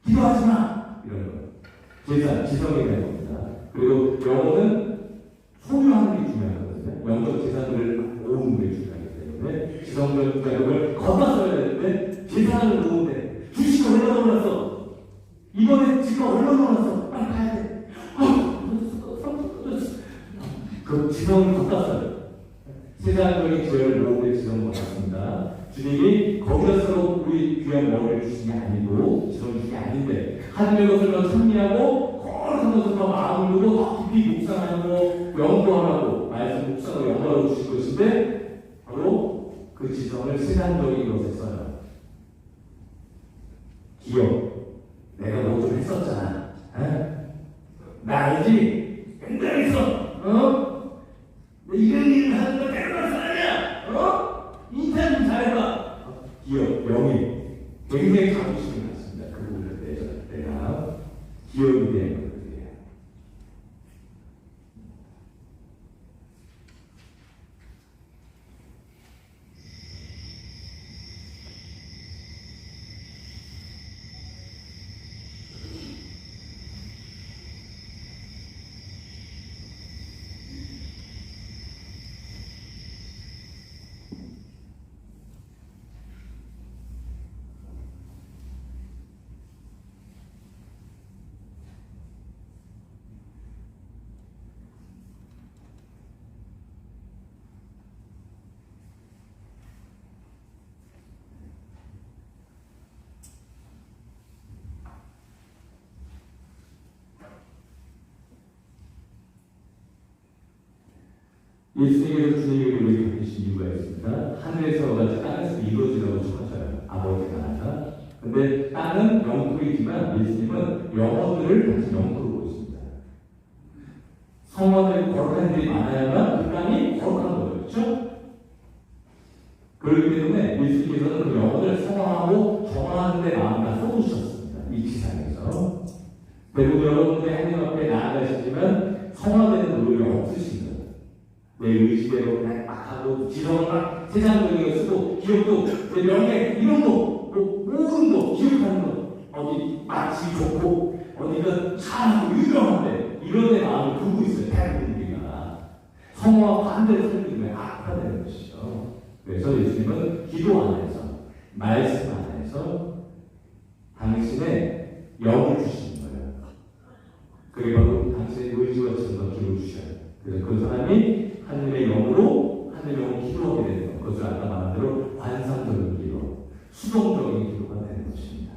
기도하지 마, 이런 거. 제사, 지성에 대한 겁니다. 그리고 영혼은 소유하는 게 중요하거든요. 영적 재산들을 모으는 게 중요하기 때문에 지성적 자격을 걷다 써야 되는데 재산을 모으는데 주식이 얼마나 올랐어? 이번에 지가 얼마나 올랐어? 빨리 가야 돼. 그 지성을 걷다 써요. 세상적인 죄를 모으는 지성을 받았습니다. 주님이 거기서로 우리 귀한 머리를 주신 게 아니고 지성을 주신 게 아닌데 하나님의 것을 더 찬미하고 거룩한 것을 더 마음을 두고 더 깊이 묵상하고 연구하라고 말씀 묵상하고 연구하고 주신 것인데 바로 그 지성을 세상적인 것에 써요. 기억, 내가 뭐 좀 했었잖아. 나 알지? 맨날 했어. 이런 일을 하는 거 내가 사람이야. 인턴 잘해봐. 기억, 명예, 굉장히 자부심이 많습니다. 그 부분을 내가 기억이 되는 거예요. 예수님께서 주님의 우리에게 베푸신 이유가 있습니다. 하늘에서 같이 땅에서 이루어지라고 하셔요. 아버지가 나라. 근데 땅은 영토이지만 예수님은 영혼들을 다시 영토로 보십니다. 성화들이 거룩한 일이 많아야만 그 땅이 거룩한 거죠. 그렇죠? 그렇기 때문에 예수님께서는 그 영혼을 성화하고 정화하는 데 마음을 다 쏟으셨습니다. 이 지상에서. 대부분 여러분들이 하나님 앞에 나아가시지만 성화되는 노력이 없으십니다. 내 의지대로 그냥 막 하고 지성을 막 세상적인 거 쓰고 기억도 내 명예 이런 거 모든 거 기억하는 거 어디 마치 좋고 어디가 참 유명한데 이런 데 마음을 두고 있어요. 대부분 우리가 성화와 반대로 살기 위해 악화되는 것이죠. 그래서 예수님은 기도 안에서 말씀 안에서 당신의 영을 주시는 거예요. 그게 바로 당신의 의지와 지성과 기를 주셔요. 그래서 그 사람이 하나님의 영으로 하나님의 영을 기도하게 되는 것. 그것을 아까 말한 대로 관상적인 기도, 수동적인 기도가 되는 것입니다.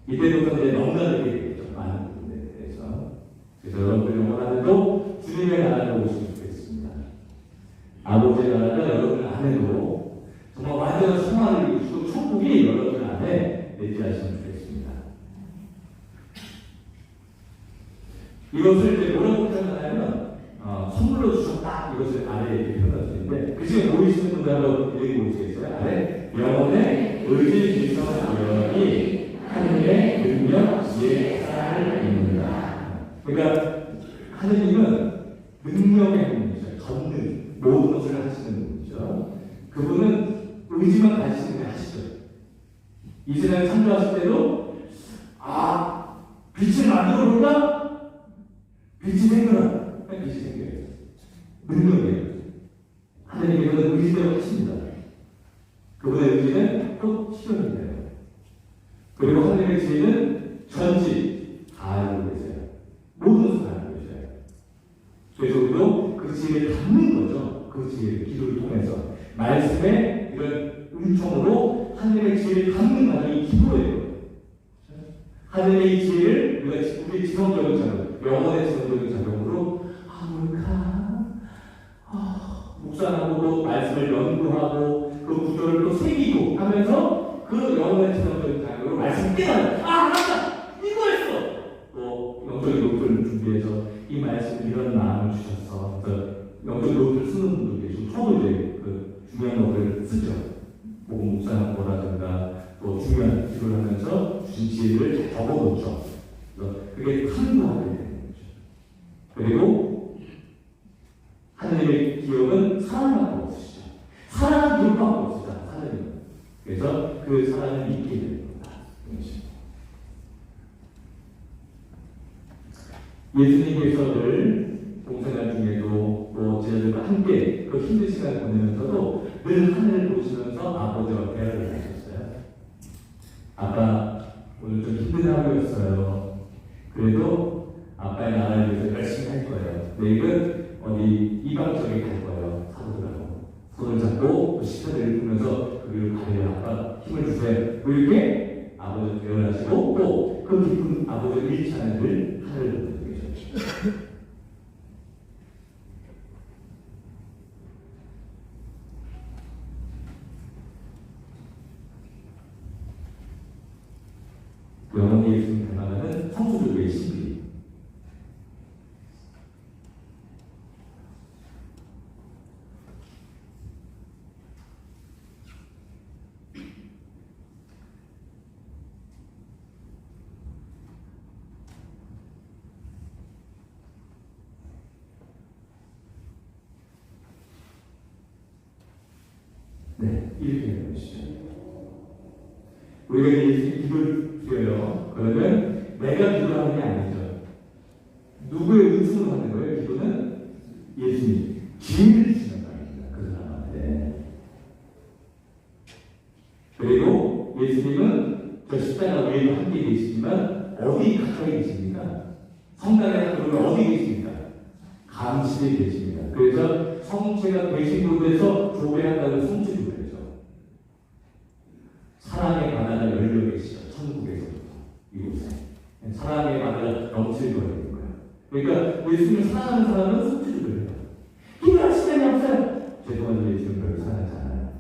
이때부터 이제 넘나들게 되겠죠. 많은 부분에 대해서. 그래서 여러분들이 원하는도 주님의 나라를 오시면 좋겠습니다. 아버지의 나라가 여러분 안에도 정말 완전한 성화를 이루시고 천국이 여러분 안에 내재하시면 좋겠습니다. 이것을 이제 뭐라고 표현하냐면 선물로 주셨다. 이것을 아래에 이렇게 표현하시는데 그 지금 보이시는 분들 한번 읽어보시겠어요? 아래 영혼의 의지 지성이 하느님의 능력 지혜 사랑을 입는다. 그러니까 하느님은 능력의 하느님이죠. 전능 모든 것을 하시는 분이죠. 그분은 의지만 가지시는 게 하시죠. 이 세상에 창조하실 때도 빛을 만들어 볼까? 빛이 생겨라. 빛이 생겨요. 능력이에요. 하나님께서는 의지대로 하십니다. 그분의 의지는 꼭 실현이 돼요. 그리고 하나님의 지혜는 전지 다 알고 계세요. 모든 것을 다 알고 계세요. 그래서 우리도 그 지혜를 담는 거죠. 그 지혜를 기도를 통해서 말씀의 이런 은총으로 하나님의 지혜를 담는 과정이 기도예요. 하나님의 지혜를 우리의 지성적인 작용, 영혼의 지성적인 작용으로 묵상하고 또 말씀을 연구하고 그 구조를 또 새기고 하면서 그 영혼의 지성적인 작용으로 말씀을 깨달아요. 맞다! 이거였어! 또 영적인 목표를 준비해서 이 말씀을 하나님 이런 마음을 주셨어. 그래서 영적 노트를 쓰는 분도 계시고 저도 이제 그 중요한 노트를 쓰죠. 복음 묵상한 거라든가 또 중요한 기도를 하면서 주신 지혜를 적어놓죠. 그래서 그게 참고하게 되는 거죠. 그리고 하나님의 기억은 사랑밖에 없으시죠. 사랑은 기억밖에 없으시죠. 하나님은. 그래서 그 사랑을 잊게 되는 겁니다. 예수님께서 늘 공생활 중에도 또 제자들과 함께 그 힘든 시간을 보내면서도 늘 하늘을 보시면서 아버지와 대화를 하셨어요. 아빠, 오늘 좀 힘든 하루였어요. 그래도 아빠의 나라를 위해서 열심히 할 거예요. 내일은 어디 이방 쪽에 갈 거예요. 사도들하고 손을 잡고 시편을 읽으면서 그를 가려 아빠 힘을 주세요. 이렇게 아버지 대화를 하시고 또 그 깊은 아버지를 잃지 않은 늘 하늘을 보고 계셨죠. 영원히 예수님 닮아가는 성도들의 신비. 네, 이렇게 되는 것이죠. 우리가 예수님 기도를 드려요. 그러면 내가 기도하는 게 아니죠. 누구의 은총을 받는 거예요? 기도는 예수님 기회를 주시는 거입니다. 그 사람한테. 그리고 예수님은 저 십자가 위에도 함께 계시지만 어디 가까이 계십니까? 성당에 들어오면 어디 계십니까? 감시에 계십니다. 그래서 성체가 계신 곳에서 조배한다는 성체도 그러죠. 사랑의 바다가 열려 계시죠. 천국에서부터 이곳에 사랑의 바다가 넘치고 있는 거예요. 그러니까 예수님을 사랑하는 사람은 성체도 그래요. 기도할 시간이 없어요. 죄송한데 예수님 별로 사랑하지 않아요.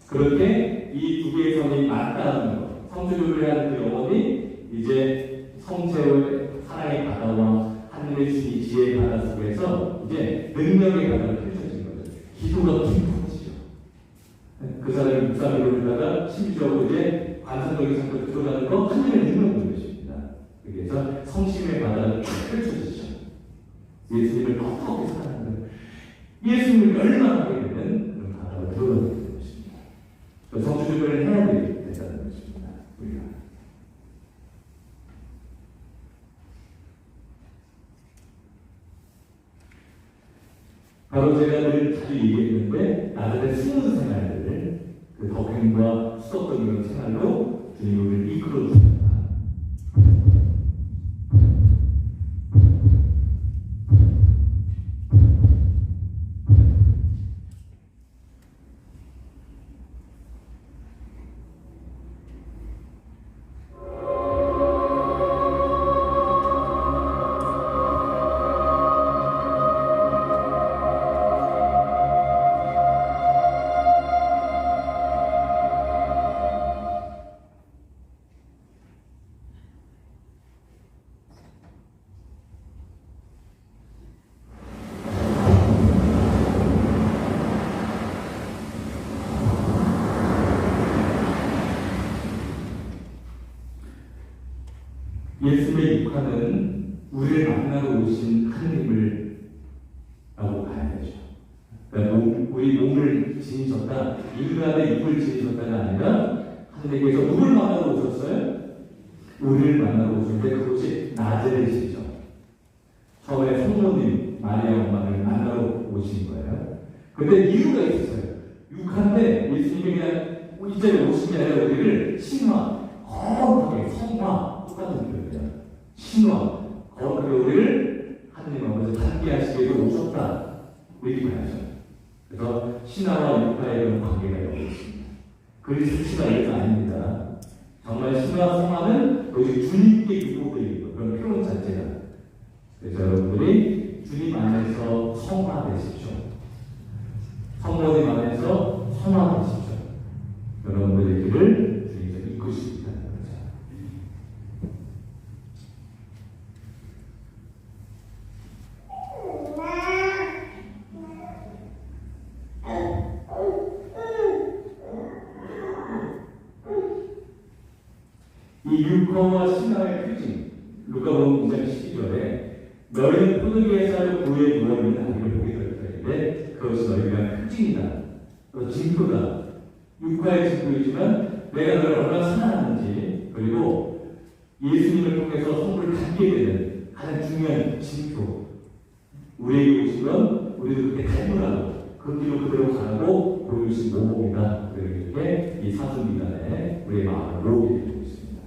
그렇게 이 두 개의 선이 맞닿는 것, 성체를 하는 그 영혼이 이제 성체의 사랑의 바다와 하늘의 주니 지혜의 바다 속에서 이제 능력의 바다를 펼쳐진 거죠. 기도가 깊어지죠. 그 사람이 묵상으로 하다가 심지어로 이제 관상적인 상태로 들어가는 거 하늘의 능력인 것입니다. 그래서 성심의 바다가 펼쳐지죠. 예수님을 퍽퍽하게 사랑하는 거예요. 예수님을 열망하게 되는 그런 바다가 들어가게 되는 것입니다. 성주주를 해야 된다는 것입니다. 우리가. 바로 제가 늘 자주 얘기했는데 나들의 숨은 생활들을 그 덕행과 수덕적인 생활로 주님이 우리를 이끌어 주십니다. 예수의 육화는 우리를 만나러 오신 하느님을 라고 봐야 되죠. 그러니까 우리 몸을 지니셨다, 인간의 육을 지니셨다가 아니라 하느님께서 누굴 만나러 오셨어요? 우리를 만나러 오셨는데 그것이 나자렛이죠. 처음에 성모님 마리아 엄마를 만나러 오신 거예요. 근데 이유가 있었어요. 육화인데 예수님이 그냥 이 자리에 오신 게 아니라 우리를 신화, 거룩하게 성화, 똑같은 표현이에요. 신화, 거룩하게 우리를 하느님 아버지 함께 하시기로 오셨다. 이렇게 봐야죠. 그래서 신화와 육화의 그런 관계가 여기 있습니다. 그리스도가 이게 아닙니다. 정말 신화와 성화는 여기 주님께 기록되어 있는 그런 표현 자체가. 그래서 여러분들이 주님 안에서 성화되십시오. 성모님 안에서 성화되십시오. 여러분들의 길을 주님께서 이끄시고 있다는 거죠. 기뻐와 신앙의 표징. 누가복음 2장 12절에 너희는 포도주의 쌀로 구에 누워있는 아기를 보게 될 터인데 그것이 너희를 위한 표징이다. 징표다. 육화의 징표이지만 내가 너를 얼마나 사랑하는지 그리고 예수님을 통해서 선물을 갖게 되는 가장 중요한 징표. 우리에게 오신 건 우리도 그렇게 닮으라고 그 길로 그대로 가고 보여주신 모범이다. 이렇게 이 사순기간에 우리의 마음을 모으게 되고 있습니다.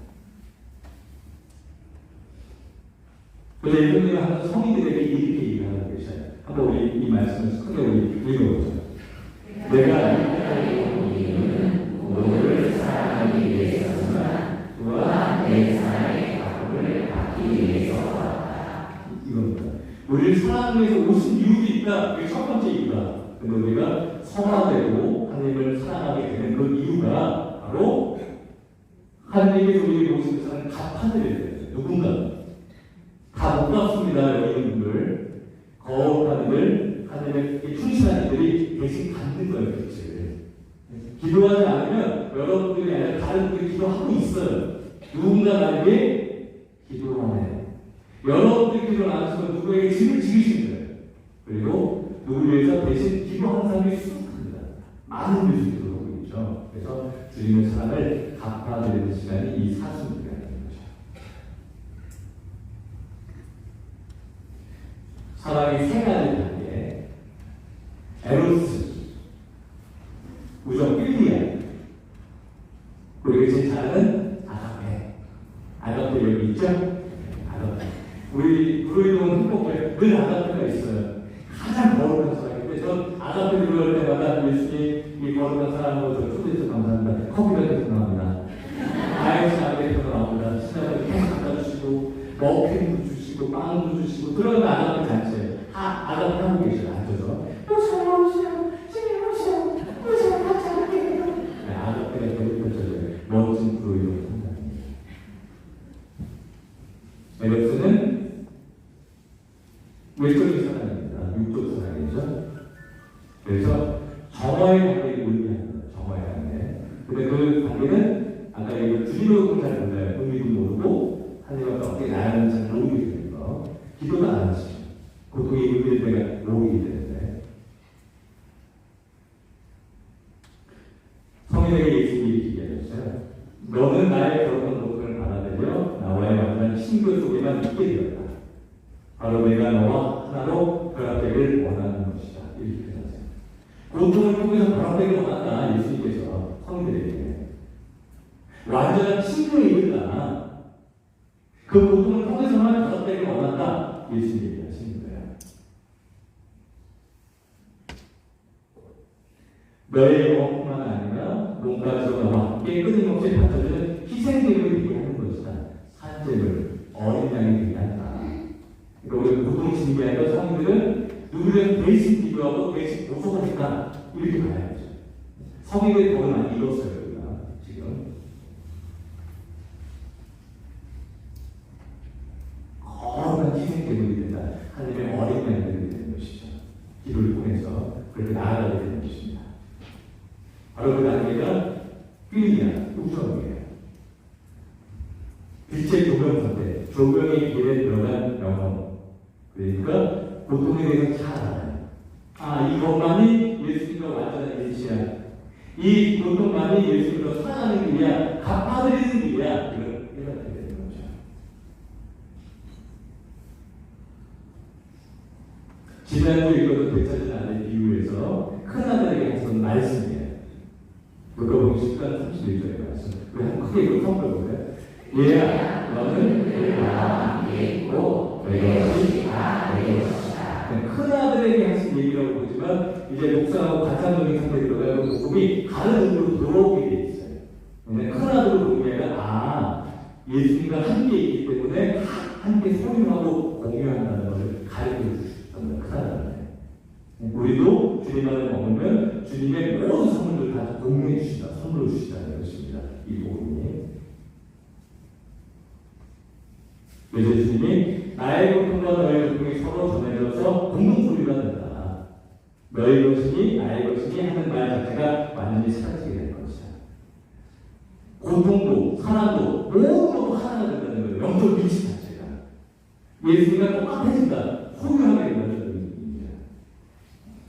그래서 예수님은 항상 성인들에게 이렇게 얘기하고 계셔요. 한번 우리 이 말씀을 크게 우리 읽어보죠. 내가 너를 사랑하기 위해서나 또한 내 사랑의 값을 받기 위해서 왔다. 이겁니다. 우리를 사랑하기 위해서 오신 이유도 있다. 이게 첫 번째 이유다. 근데 우리가 성화되고 하나님을 사랑하게 되는 그 이유가 바로 하나님께서 우리에게 오신 사랑을 갚아드려야 돼요. 누군가 다 못 갚습니다. 여러분들 거룩한 이들 하나님의 충실한 이들이 대신 받는 거예요. 그치? 기도하지 않으면 여러분들이 아니라 다른 분들이 기도하고 있어요. 누군가 나에게 기도하네. 여러분들이 기도를 안 하시면 누구에게 짐을 지으시는 거예요. 그리고 누구를 위해서 대신 기도하는 사람이 수많습니다. 많은 분들이 기도하고 있죠. 그래서 주님의 사랑을 갚아드리는 시간이 이 사순기간인 거죠. 사랑의 세 가지 단계. 에로스, 우정 필리아, 그리고 제일 잘하는 아가페. 아가페 여기 있죠? 아가페. 우리 브로이동은 행복해. 늘 아가페가 있어요. 가장 거룩한 사람인데 전 아가페를 들어갈 때마다 예수님 이 거룩한 사람으로 저 초대해서 감사합니다. 커피가 계속 나옵니다. 아이스 아가페가 나옵니다. 신앙을 계속 갖다 주시고 머핀도 주시고 빵도 주시고 들어가면 아가페 잔치예요. 아가페 하고 계셔요. 앉아서 오세요 오세요 주님 오세요 오세요 같이 할게요. 아가페가 계속해져요. 멋진 브로이동 성당입니다. 에베스는 외적인 사랑입니다. 육적 사랑이죠. 그래서 정화의 관계를 의미하는 거예요. 정화의 관계. 근데 그 관계는 아까 얘기한 주님으로도 잘 몰라요. 의미도 모르고 하나님과 어떻게 나아가는지 잘 모르게 되는 거. 기도도 안 하시죠. 고통의 의미를 내가 모르게 되는데 성인에게 예수님이 얘기하셨어요. 너는 나의 거룩한 고통을 받아들여 나와의 완전한 친구 속에만 있게 되었다. 바로 내가 너와 하나로 결합되기를 원하는 것이다. 이렇게 표현하세요. 고통을 통해서 결합되기를 원한다. 예수님께서 성인들에게 완전한 친구의 이르다. 그 고통을 통해서만 결합되기를 원한다. 예수님이 얘기하시는 거예요. 너의 영혼뿐만 아니라 몸까지도 너와 함께 끊임없이 바쳐주는 희생제물을 얘기하는 것이다. 산제물, 어린 양이 얘기한다. 그러니까 우리가 고통 진비하니까 성인들은 누구를 대신 기도하고 대신 보석을 했다. 이렇게 봐야죠. 성인들이 더 많이 잃었어요. 우리가 지금 거룩한 희생제물이 된다. 하나님의 어린 양들이 되는 것이죠. 기도를 통해서 그렇게 나아가게 되는 것입니다. 바로 그 단계가 필리아, 우정이에요. 빛의 조명 상태, 조명의 길에 들어간 영혼. 그러니까 고통에 대해서 잘 알아요. 이것만이 예수님과 완전한 일치야. 이 고통만이 예수님과 사랑하는 길이야. 갚아드리는 길이야. 이걸 깨닫게 되는 거죠. 지난주 읽어도 되찾은 아들 비유에서 큰아들에게 하신 말씀이에요. 누가복음 10장 31절에 말씀. 우리 한번 크게 이거 처음 들어보세요. 얘야, 너는 내가 함께 있고 내 것이 다 내 것이다. 큰아들에게 하신 얘기라고 보지만 이제 묵상하고 관상적인 상태에 들어가고 복음이 다른 의미로 들어오게 돼 있어요. 근데 큰아들로 보기에는 예수님과 함께 있기 때문에 함께 소유하고 공유한다는 것을 가르쳐 주셨던 큰아들한테. 우리도 주님 안에 머물면 주님의 모든 선물들 다 공유해 주신다, 선물로 주신다는 것입니다. 이 복음이. 그래서 주님이 나의 고통과 너의 고통이 서로 전해져서 공동 소리가 된다. 너의 것이니 나의 것이니 하는 말 자체가 완전히 사라지게 될 것이다. 고통도 사랑도 모두 하나가 된다는 거예요. 영적 위치 자체가. 예수님과 똑같아진다. 소유하게 된다는 의미입니다.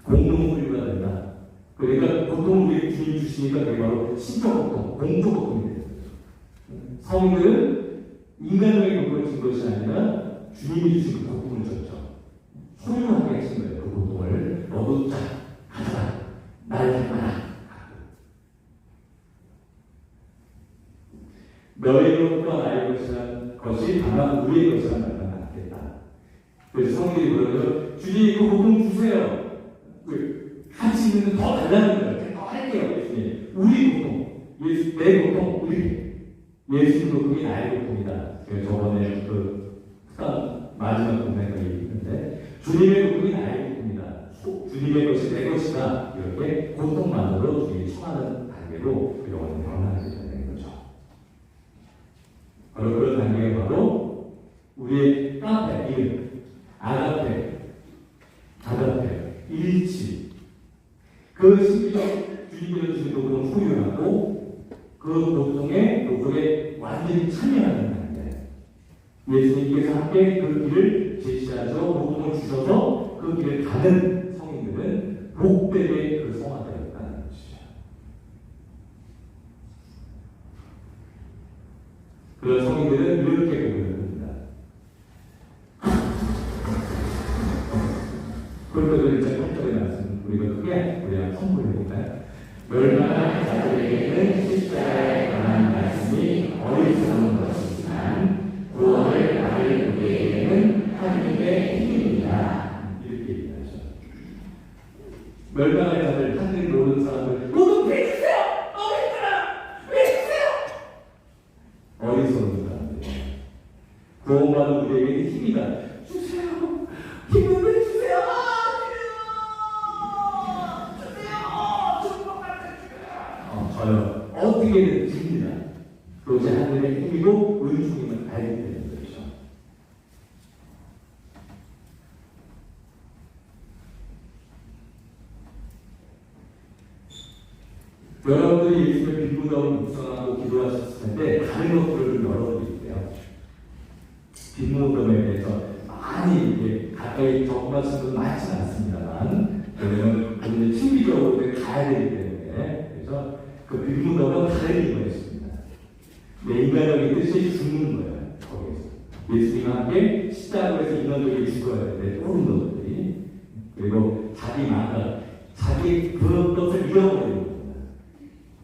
공동 소유가 된다. 그러니까 보통 우리 주님 주시니까 그게 바로 신적 고통, 공적 고통이 되는 거죠. 성인들은 인간적인 고통을 준 것이 아니라 주님이 주신 그 고통을 줬죠. 소유하게 하신 거예요. 그 고통을. 너도 자, 가자. 날 닮아라. 너희 것과 나의 것이란 것이 다만 우리의 것이란 말과 같겠다. 그래서 성경이 그러죠. 주님 그 고통 주세요. 같이 있는 더 달라는 거예요. 더 할게요. 예수님. 우리 고통. 예수, 내 고통. 우리. 예수님 고통이 나의 고통이다. 저번에 마지막 동네가 얘기했는데 주님의 고통이 나의 고통이다. 주님의 것이 내 것이다. 이렇게 고통만으로 주님이 처하는 단계로 영혼을 변화하게 되는 거죠. 바로 그런 단계가 바로 우리의 카페, 이름, 아가페, 일치. 그 심리적 주님이 주신 고통을 소유하고 그 고통의 속에 완전히 참여하는 단계. 예수님께서 함께 그 길을 제시하셔 복음을 주셔서 그 길을 가는 성인들은 복되게 그 성화되었다는 것이죠. 그런 성인들은 이렇게 고백을 합니다. 그것도 이제 8절에 말씀 우리가 크게 우리가 선포해볼까요? 멸망한 자들에게는 십자가에 관한 말씀이 어리석은 것이지만 구원을 받을 우리에게는 하나님의 힘입니다. 이렇게 얘기하죠. 멸망한 자들, 하늘 모르는 사람들 모두 왜 주세요! 왜 주세요! 어리석은 사람들. 구원받은 우리에게는 힘이다. 주세요! 힘을 왜 주세요! 어떻게든 줍니다. 그것이 하늘의 힘이고 은총임을 알게 되는 거죠. 여러분들이 예수님의 빈무덤을 묵상하고 기도하셨을 텐데 다른 것들을 좀 열어드릴게요. 빈무덤에 대해서 많이 이렇게 가까이 접근하시는 분 많지는 않습니다만 왜냐면 우리는 신비적으로 가야 되기 때문에 그래서 그 빈무덤은 다른 이유가 있습니다. 내 인간적인 뜻이 죽는 거예요. 거기에서 예수님과 함께 십자가에서 인간적인 죽어야 되는데 모든 것들이 그리고 자기 마가 자기 그것을 잃어버리는 겁니다.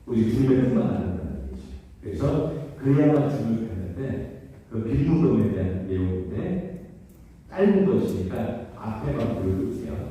우리 주님의 뜻만 안한다는 거죠. 그래서 그래야만 죽을 텐데 그 빈무덤에 대한 내용인데 짧은 것이니까 앞에만 보여주세요.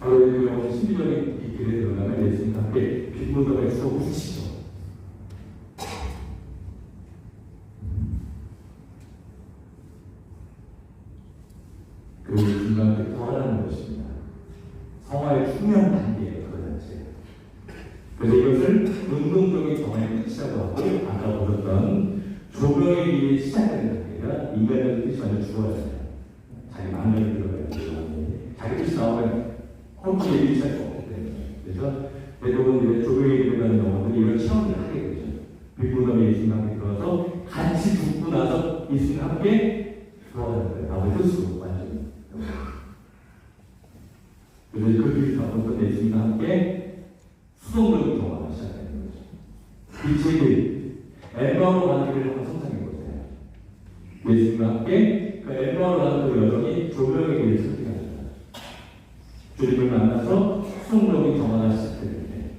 바로 그 영혼 신비적인 이 길에 들어가면 예수님과 함께 빈무덤에 쏘으시죠. 그 중간에 부활하는 것입니다. 성화의 중요한 단계예요. 그 자체. 그래서 이것을 운동적인 정화의 뜻이라고 하고 아까 보셨던 조명의 길이 시작되는 단계가 인간의 뜻이 완전 죽어야 돼요. 자기 마음을 들어가야 돼요. 자기 뜻이 나오면 헛되게 일이 시작이 없기 때문에. 그래서 대부분 이제 조교에 들어가는 영혼들이 이런 체험을 하게 되죠. 빈무덤에 예수님과 함께 들어가서 같이 죽고 나서 예수님과 함께 들어가는 거예요. 나머지 뜻으로 완전히. 그래서 그 뒤에 가보던 예수님과 함께 수동적인 경험을 시작하는 세계 엠마오로 가는 길을 한번 상상해 보세요. 예수님과 함께 그 엠마오로 가는 그 여정이 조명의 길을 선택합니다. 주님을 만나서 수동적인 정화가 시작되는데,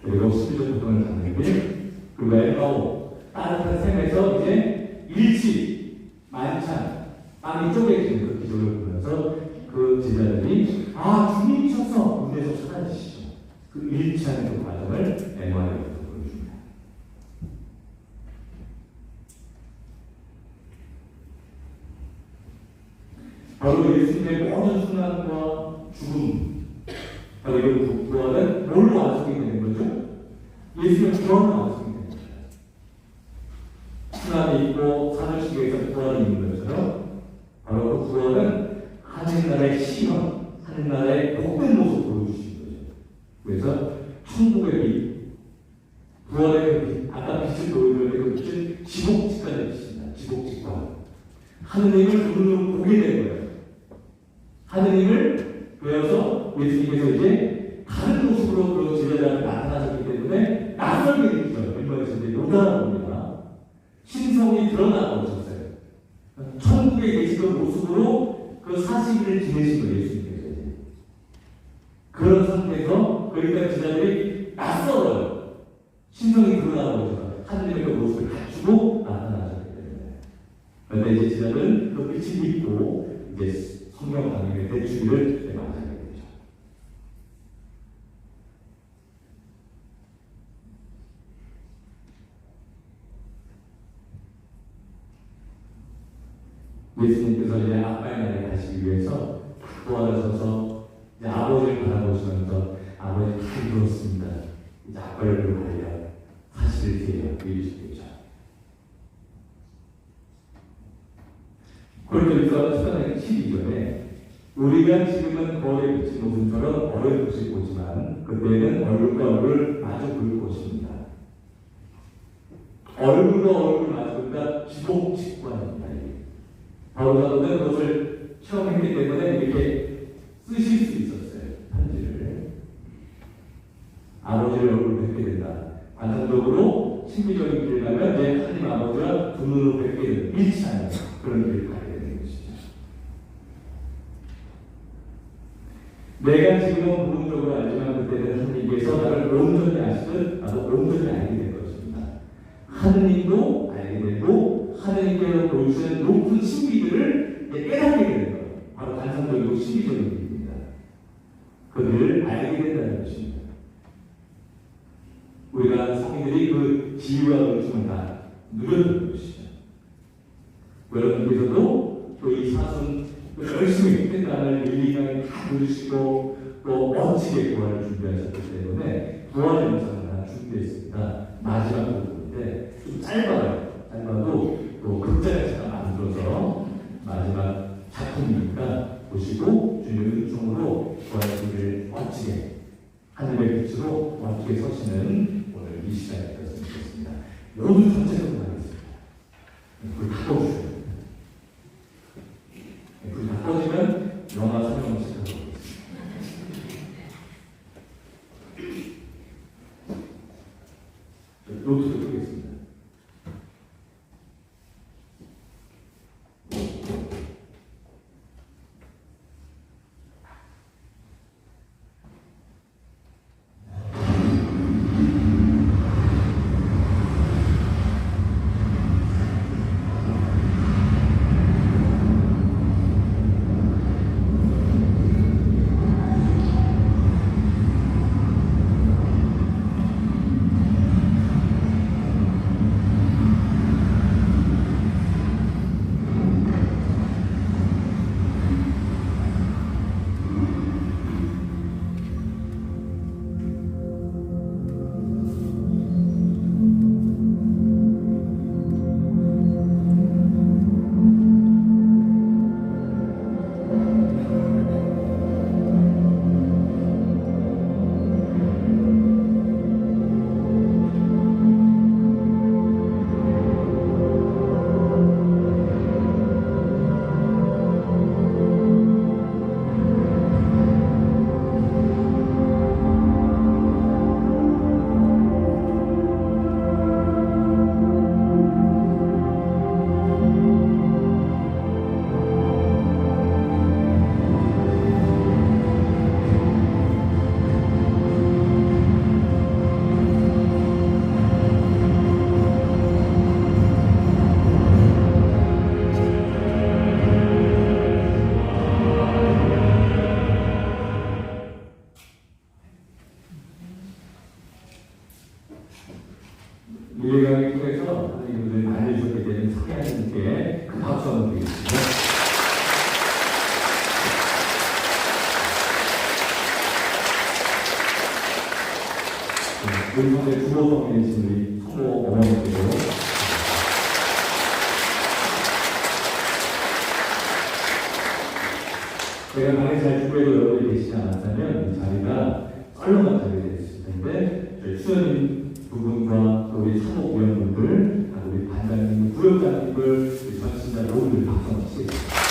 그리고 12절 고통을 받는 길, 그리고 엠마오 따뜻한 생에서 이제 일치 만찬 빵이 쪼개지는 그 기도를 보면서 그 제자들이 주님이셔서 군대에서 사라지시죠. 그 일치하는 그 과정을 엠마오에 보여줍니다. 바로 예수님의 모든 순환과 죽음, 바로 이런 부활은 뭘로 완성이 되는 거죠? 예수님의 부활은 완성이 되는 거예요. 순환이 있고 사절식에서 부활이 있는 것처럼 바로 그 부활은 하늘나라의 시험, 하늘나라의 복된 모습을 보여주시는 거죠. 그래서 천국의 빛, 부활의 빛, 아까 빛을 보여드렸는데 그 빛은 지복직관의 빛입니다. 지복직관. 하느님을 눈으로 보게 된 거예요. 하느님을 배워서 예수님께서 이제 다른 모습으로 그 제자들한테 나타나셨기 때문에 낯설게 됐죠. 멤버에서 이제 못 알아봅니다. 신성이 드러나고 오셨어요. 천국에 계시던 모습으로 그 40일을 지내신 거예요. 예수님께서. 그런 상태에서 그러니까 제자들이 낯설어요. 신성이 드러나고 오셔서 하느님의 그 모습을 갖추고 나타나셨기 때문에. 그런데 이제 제자들은 그 빛을 믿고 이제 성경 강림의 대주기를 맞이하게 되죠. 예수님께서 이제 아빠의 나라에 가시기 위해서 부활하셔서 이제 아버지를 바라보시면서 아버지 다 이루었습니다. 이제 아빠를 부르려 사실을 뒤에요. 이루시겠죠. 고린도전서 12절에 우리가 지금은 거울에 비친 모습처럼 어렴풋이 보지만 그때는 얼굴과 얼굴 마주 볼 것입니다. 얼굴과 얼굴 마주 보니까 지복직관입니다. 바로 사도는 그것을 체험했기 때문에 이렇게 쓰실 수 있었어요. 편지를. 아버지를 얼굴 뵙게 된다. 관상적으로 신비적인 길을 가면 이제 하나님 아버지와 두 눈으로 뵙게 되는 일치하는 그런 길을 가게 되는 것이죠. 내가 지금은 부분적으로 알지만 그때는 하나님께서 나를 온전히 아시듯 나도 온전히 알게 될 것입니다. 하느님도 알게 되고 하느님께서 보여주시는 높은 신비들을 깨닫게 되는 거예요. 바로 관상적이고 신비적인 일입니다. 그들을 알게 된다는 것입니다. 우리가 성인들이 그 지위와 은총을 다 누렸던 것이죠. 여러분께서도 또 이 사순 열심히 끝단을 일리강에 다 누리시고 또 멋지게 부활을 준비하셨기 때문에 부활의 영상을 다 준비했습니다. 마지막 부분인데 좀 짧아요. 짧아도 또 극장에 제가 만들어서 마지막 작품이니까 보시고 주님의 은총으로 부활의 준비를 멋지게 하늘의 빛으로 멋지게 서시는 오늘 이 시간이 되었으면 좋겠습니다. 모두 전체적으로 하겠습니다. 불 다 꺼주세요. 불 다 꺼지면 영화 설명을 시작하겠습니다. 노트도 끄겠습니다. 박수 한번 드리겠습니다. 우리 가운데 부모 성인이신 우리 성모 어머니께도 제가 강의 잘 듣고 해도 여러분이 계시지 않았다면 이 자리가 썰렁한 자리가 됐을 텐데 저희 수연님 두 분과 또 우리 성모 위원분들, 우리 반장님, 구역장님들, 우리 전신자 모두들 박수 한번 치겠습니다.